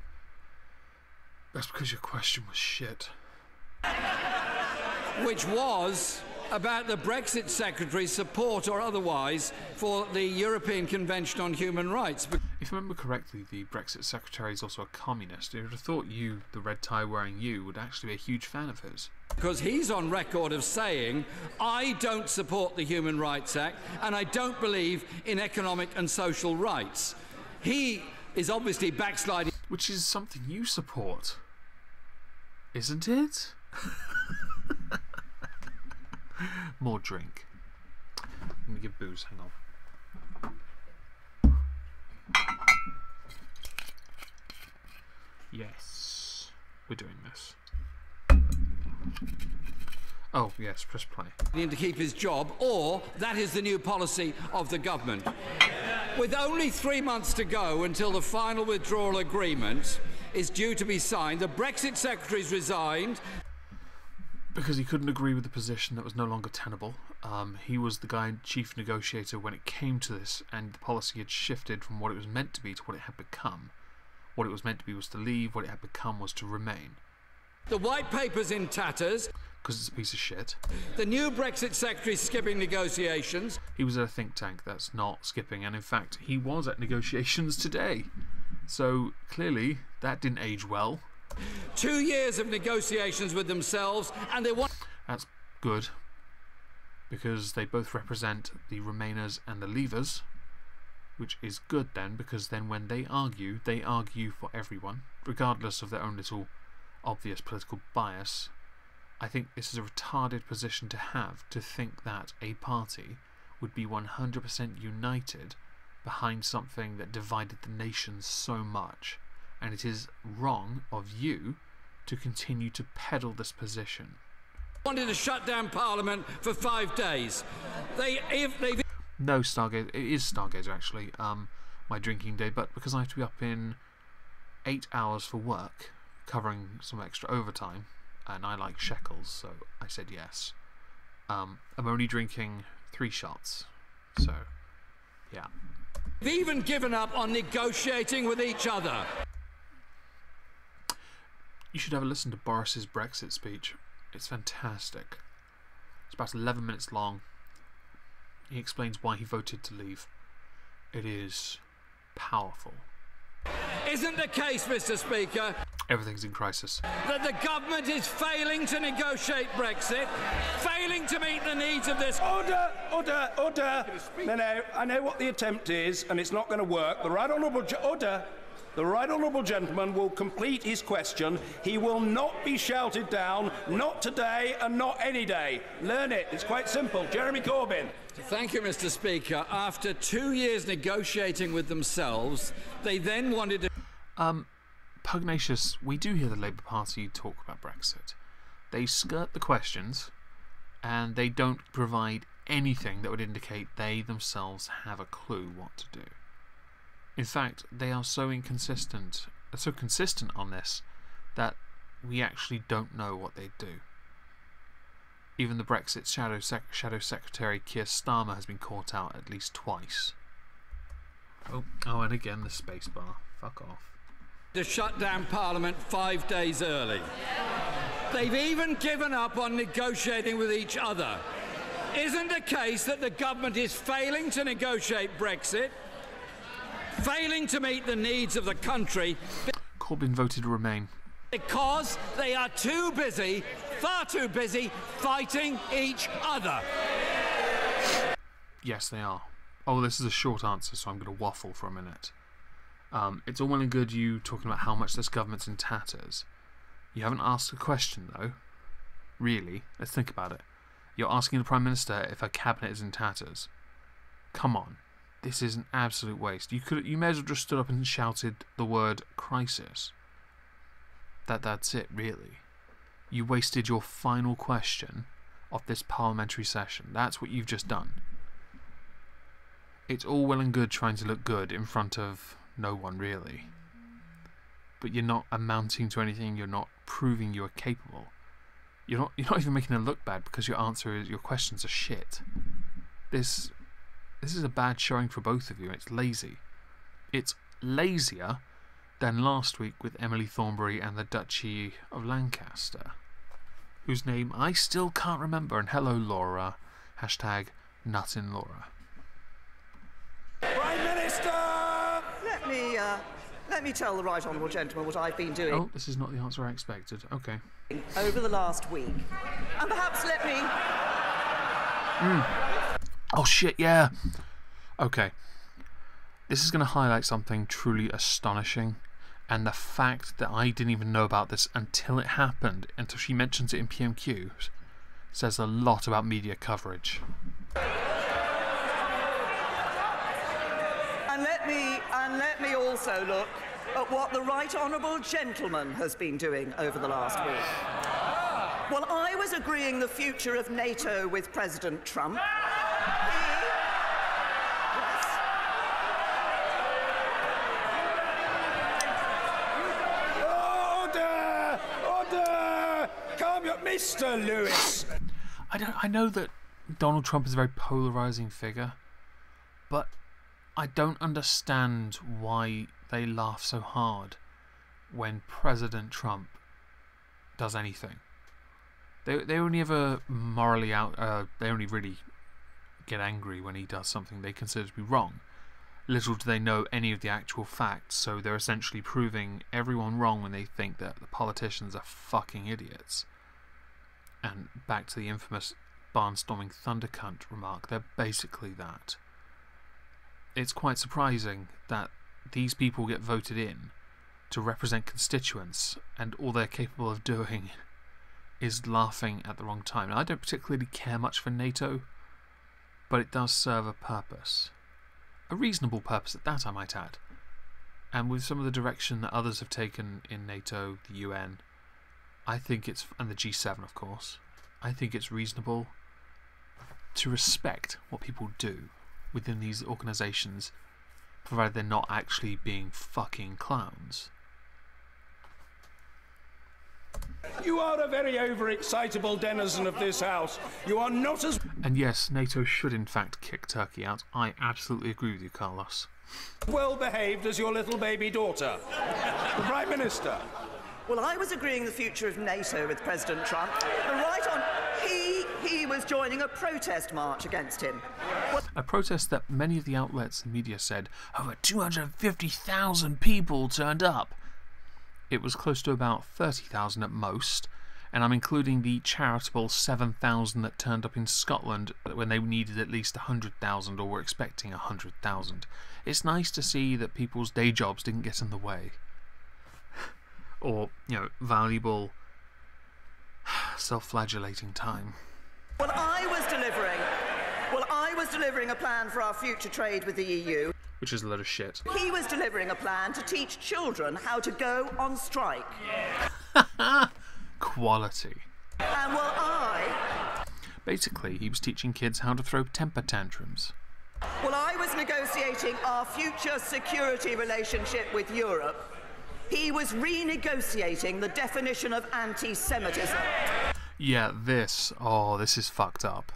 That's because your question was shit. Which was about the Brexit Secretary's support or otherwise for the European Convention on Human Rights. If I remember correctly, the Brexit Secretary is also a communist. I would have thought you, the red tie wearing you, would actually be a huge fan of his. Because he's on record of saying, I don't support the Human Rights Act and I don't believe in economic and social rights. He is obviously backsliding. Which is something you support, isn't it? More drink. I'm going to give booze, hang on. Yes, we're doing this. Oh, yes, press play. To keep his job, or that is the new policy of the government. With only 3 months to go until the final withdrawal agreement, is due to be signed. The Brexit secretary's resigned. Because he couldn't agree with the position that was no longer tenable. He was the guy, chief negotiator, when it came to this, and the policy had shifted from what it was meant to be to what it had become. What it was meant to be was to leave, what it had become was to remain. The white paper's in tatters. Because it's a piece of shit. The new Brexit secretary's skipping negotiations. He was at a think tank, that's not skipping, and in fact, he was at negotiations today. So, clearly, that didn't age well. 2 years of negotiations with themselves, and they want... That's good, because they both represent the Remainers and the Leavers, which is good then, because then when they argue for everyone, regardless of their own little obvious political bias. I think this is a retarded position to have, to think that a party would be 100% united behind something that divided the nation so much. And it is wrong of you to continue to peddle this position. Wanted to shut down Parliament for 5 days. No, Stargazer. It is Stargazer, actually, my drinking day, but because I have to be up in 8 hours for work, covering some extra overtime, and I like shekels, so I said yes. I'm only drinking 3 shots, so yeah. They've even given up on negotiating with each other. You should have a listen to Boris's Brexit speech. It's fantastic. It's about 11 minutes long. He explains why he voted to leave. It is powerful. Isn't the case, Mr. Speaker, everything's in crisis, that the government is failing to negotiate Brexit, failing to meet the needs of this... Order! No, I know what the attempt is, and it's not going to work. The Right Honourable... Order! The Right Honourable Gentleman will complete his question. He will not be shouted down, not today and not any day. Learn it. It's quite simple. Jeremy Corbyn. Thank you, Mr. Speaker. After 2 years negotiating with themselves, they then wanted to... Pugnacious, we do hear the Labour Party talk about Brexit. They skirt the questions, and they don't provide anything that would indicate they themselves have a clue what to do. In fact, they are so inconsistent, so consistent on this, that we actually don't know what they do. Even the Brexit Shadow Secretary Keir Starmer has been caught out at least twice. Oh, and again the spacebar. Fuck off. To shut down Parliament 5 days early. They've even given up on negotiating with each other. Isn't the case that the government is failing to negotiate Brexit, failing to meet the needs of the country? Corbyn voted to remain. Because they are too busy, far too busy, fighting each other. Yes, they are. Oh, this is a short answer, so I'm going to waffle for a minute. It's all well and good you talking about how much this government's in tatters. You haven't asked a question, though. Really, let's think about it. You're asking the Prime Minister if her cabinet is in tatters. Come on. This is an absolute waste. You may as well just stood up and shouted the word crisis. That's it, really. You wasted your final question of this parliamentary session. That's what you've just done. It's all well and good trying to look good in front of no one, really. But you're not amounting to anything. You're not proving you are capable. You're not even making it look bad because your questions are shit. This is a bad showing for both of you. It's lazy. It's lazier than last week with Emily Thornberry and the Duchy of Lancaster, whose name I still can't remember. And hello, Laura. Hashtag #NutInLaura. Prime Minister! Let me tell the Right Honourable Gentleman what I've been doing. Oh, this is not the answer I expected. Okay. Over the last week. And perhaps let me... Oh shit, yeah. Okay. This is going to highlight something truly astonishing, and the fact that I didn't even know about this until it happened, until she mentions it in PMQ, says a lot about media coverage. And let me also look at what the Right Honourable Gentleman has been doing over the last week. Well, I was agreeing the future of NATO with President Trump. Mr. Lewis! I know that Donald Trump is a very polarising figure, but I don't understand why they laugh so hard when President Trump does anything. They only ever morally they only really get angry when he does something they consider to be wrong. Little do they know any of the actual facts, so they're essentially proving everyone wrong when they think that the politicians are fucking idiots. And back to the infamous barnstorming thundercunt remark, they're basically that. It's quite surprising that these people get voted in to represent constituents, and all they're capable of doing is laughing at the wrong time. Now, I don't particularly care much for NATO, but it does serve a purpose. A reasonable purpose at that, I might add. And with some of the direction that others have taken in NATO, the UN, I think it's, and the G7 of course, I think it's reasonable to respect what people do within these organisations, provided they're not actually being fucking clowns. You are a very overexcitable denizen of this house. You are not as And yes, NATO should in fact kick Turkey out. I absolutely agree with you, Carlos. well behaved as your little baby daughter. The Prime Minister. Well, I was agreeing the future of NATO with President Trump. But right on, he was joining a protest march against him. A protest that many of the outlets and media said over 250,000 people turned up. It was close to about 30,000 at most, and I'm including the charitable 7,000 that turned up in Scotland when they needed at least 100,000 or were expecting 100,000. It's nice to see that people's day jobs didn't get in the way. Or, valuable self-flagellating time. Well, I was delivering a plan for our future trade with the EU. Which is a load of shit. He was delivering a plan to teach children how to go on strike. Quality. And Basically, he was teaching kids how to throw temper tantrums. I was negotiating our future security relationship with Europe. He was renegotiating the definition of anti-Semitism. Yeah, this is fucked up.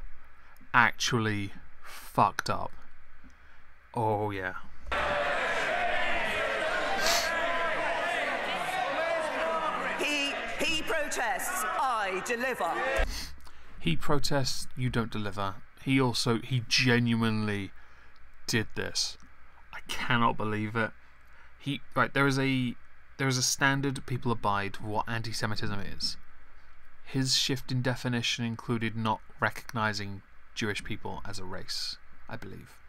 Actually fucked up. Oh, yeah. He protests, I deliver. He protests, you don't deliver. He genuinely did this. I cannot believe it. There is a standard people abide for what anti-Semitism is. His shift in definition included not recognising Jewish people as a race, I believe.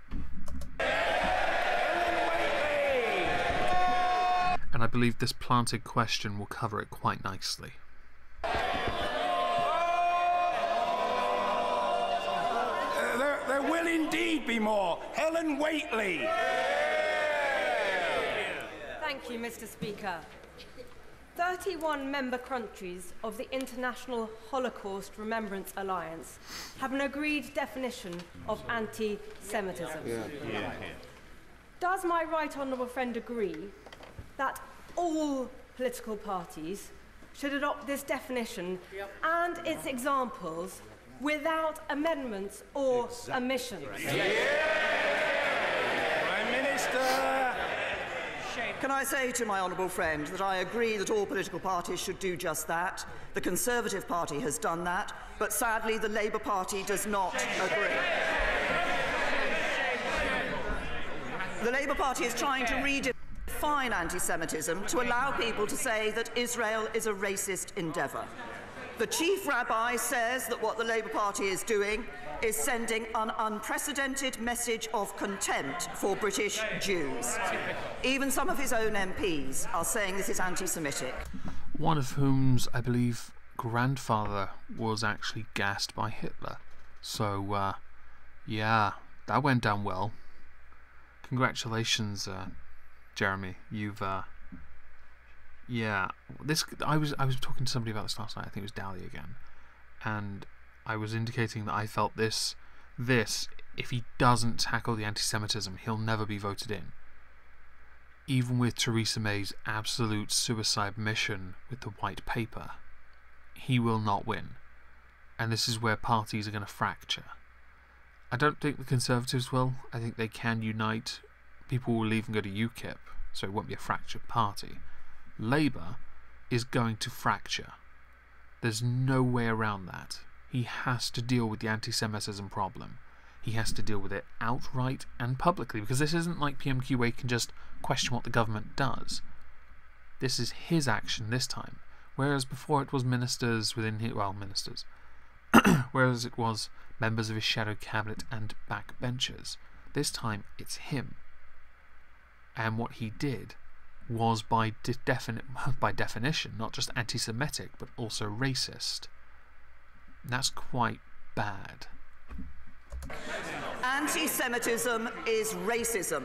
And I believe this planted question will cover it quite nicely. There will indeed be more. Helen Whately. Thank you, Mr. Speaker. 31 member countries of the International Holocaust Remembrance Alliance have an agreed definition of anti-Semitism. Does my right honourable friend agree that all political parties should adopt this definition and its examples without amendments or omissions? Prime Minister. Can I say to my honourable friend that I agree that all political parties should do just that. The Conservative Party has done that, but sadly the Labour Party does not agree. The Labour Party is trying to redefine anti-Semitism to allow people to say that Israel is a racist endeavour. The Chief Rabbi says that what the Labour Party is doing is sending an unprecedented message of contempt for British Jews. Even some of his own MPs are saying this is anti-Semitic. One of whom's, I believe, grandfather was actually gassed by Hitler. So, yeah, that went down well. Congratulations, Jeremy. You've, yeah. I was talking to somebody about this last night. I think it was Dally again. And I was indicating that I felt this, if he doesn't tackle the anti-Semitism, he'll never be voted in. Even with Theresa May's absolute suicide mission with the white paper, he will not win. And this is where parties are going to fracture. I don't think the Conservatives will. I think they can unite. People will leave and go to UKIP, so it won't be a fractured party. Labour is going to fracture. There's no way around that. He has to deal with the anti-Semitism problem. He has to deal with it outright and publicly, because this isn't like PMQ where he can just question what the government does. This is his action this time. Whereas before it was ministers within his... well, ministers. Whereas it was members of his shadow cabinet and backbenchers. This time it's him. And what he did was by definition not just anti-Semitic but also racist. That's quite bad. Anti-Semitism is racism.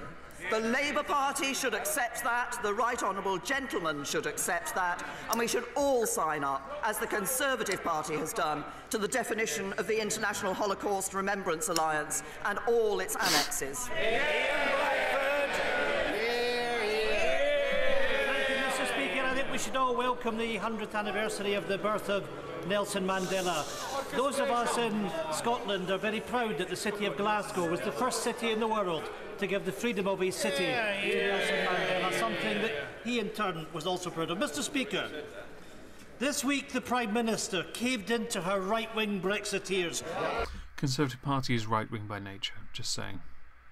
The Labour Party should accept that, the Right Honourable Gentleman should accept that, and we should all sign up, as the Conservative Party has done, to the definition of the International Holocaust Remembrance Alliance and all its annexes. We should all welcome the 100th anniversary of the birth of Nelson Mandela. Those of us in Scotland are very proud that the city of Glasgow was the first city in the world to give the freedom of his city to Nelson Mandela, something that he in turn was also proud of. Mr. Speaker, this week the Prime Minister caved into her right-wing Brexiteers. Conservative Party is right-wing by nature, just saying.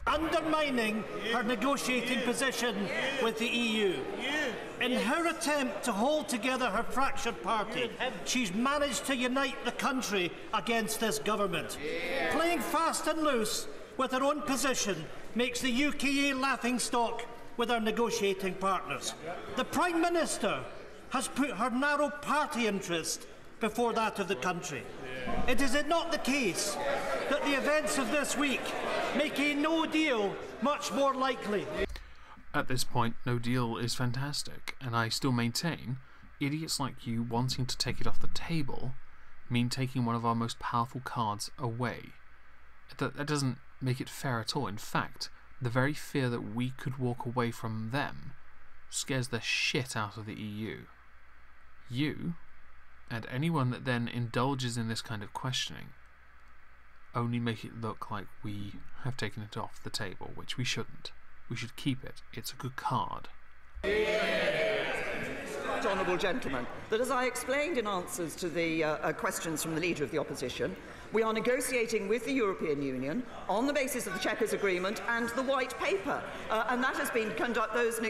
Undermining her negotiating position with the EU. In her attempt to hold together her fractured party, she's managed to unite the country against this government. Playing fast and loose with her own position makes the UK a laughingstock with our negotiating partners. The Prime Minister has put her narrow party interest before that of the country. Is it not the case that the events of this week make a no deal much more likely? At this point, no deal is fantastic, and I still maintain idiots like you wanting to take it off the table mean taking one of our most powerful cards away. That doesn't make it fair at all. In fact, the very fear that we could walk away from them scares the shit out of the EU. You, and anyone that then indulges in this kind of questioning, only make it look like we have taken it off the table, which we shouldn't. We should keep it. It's a good card. Honourable Gentleman, that as I explained in answers to the questions from the Leader of the Opposition, we are negotiating with the European Union on the basis of the Chequers Agreement and the White Paper. And that has been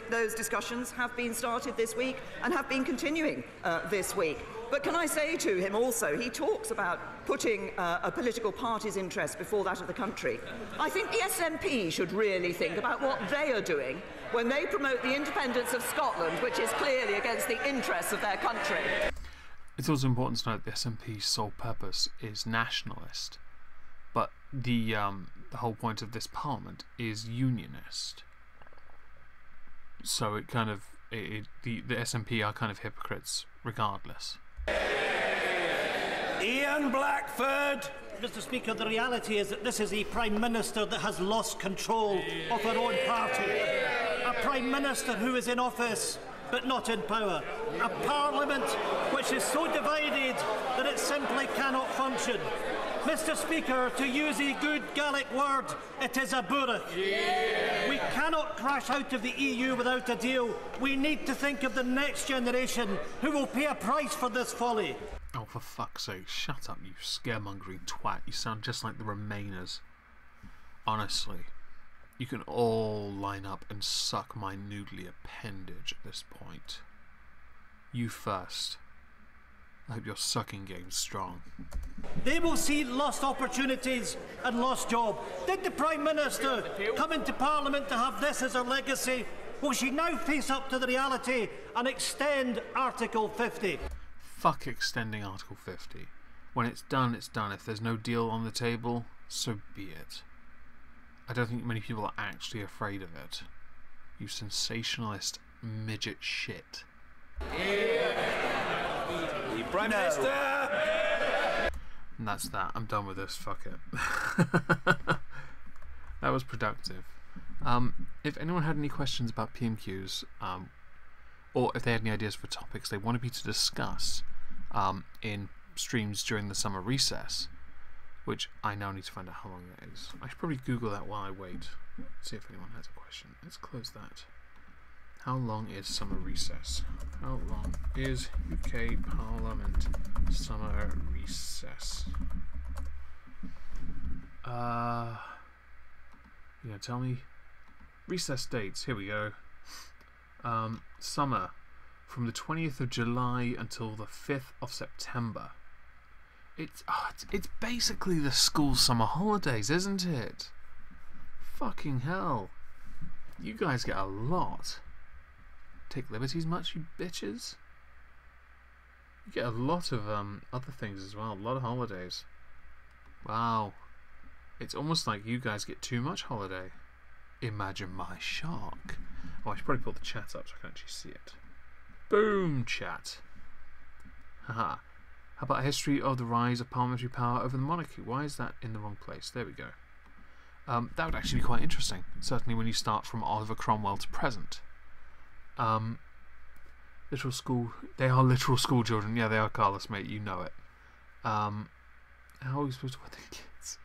those discussions have been started this week and have been continuing this week. But can I say to him also, he talks about putting a political party's interest before that of the country. I think the SNP should really think about what they are doing when they promote the independence of Scotland, which is clearly against the interests of their country. It's also important to note the SNP's sole purpose is nationalist, but the whole point of this parliament is unionist. So it kind of the SNP are kind of hypocrites regardless. Ian Blackford. Mr. Speaker, the reality is that this is a Prime Minister that has lost control of her own party. A Prime Minister who is in office but not in power. A Parliament which is so divided that it simply cannot function. Mr. Speaker, to use a good Gaelic word, it is a burach. We cannot crash out of the EU without a deal. We need to think of the next generation who will pay a price for this folly. Oh, for fuck's sake, shut up, you scaremongering twat. You sound just like the Remainers. Honestly, you can all line up and suck my noodly appendage at this point. You first. I hope your sucking game's strong. They will see lost opportunities and lost jobs. Did the Prime Minister come into Parliament to have this as her legacy? Will she now face up to the reality and extend Article 50? Fuck extending Article 50. When it's done, it's done. If there's no deal on the table, so be it. I don't think many people are actually afraid of it. You sensationalist midget shit. Prime Minister! And that's that. I'm done with this. Fuck it. That was productive. If anyone had any questions about PMQs, or if they had any ideas for topics they wanted me to discuss in streams during the summer recess, which I now need to find out how long that is. I should probably Google that while I wait. See if anyone has a question. Let's close that. How long is summer recess? How long is UK Parliament summer recess? You gonna tell me? Recess dates. Here we go. Summer from the 20th of July until the 5th of September. It's basically the school summer holidays, isn't it? Fucking hell. You guys get a lot. Take liberties much, you bitches? You get a lot of other things as well. A lot of holidays. Wow. It's almost like you guys get too much holiday. Imagine my shock. Oh, I should probably pull the chat up so I can actually see it. Boom, chat. Haha. How about a history of the rise of parliamentary power over the monarchy? Why is that in the wrong place? There we go. That would actually be quite interesting. Certainly when you start from Oliver Cromwell to present. Literal school. They are literal school children. Yeah, they are, Carlos, mate. You know it. How are we supposed to win the kids?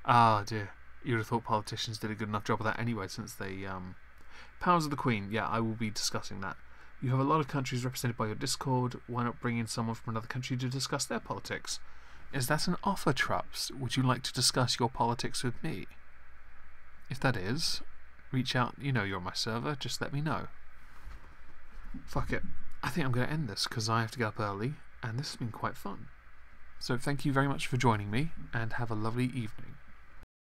Ah, dear. You would have thought politicians did a good enough job of that anyway, since they... Powers of the Queen. Yeah, I will be discussing that. You have a lot of countries represented by your Discord. Why not bring in someone from another country to discuss their politics? Is that an offer, Traps? Would you like to discuss your politics with me? If that is, reach out. You know you're on my server. Just let me know. Fuck it. I think I'm going to end this because I have to get up early, and this has been quite fun. So thank you very much for joining me, and have a lovely evening.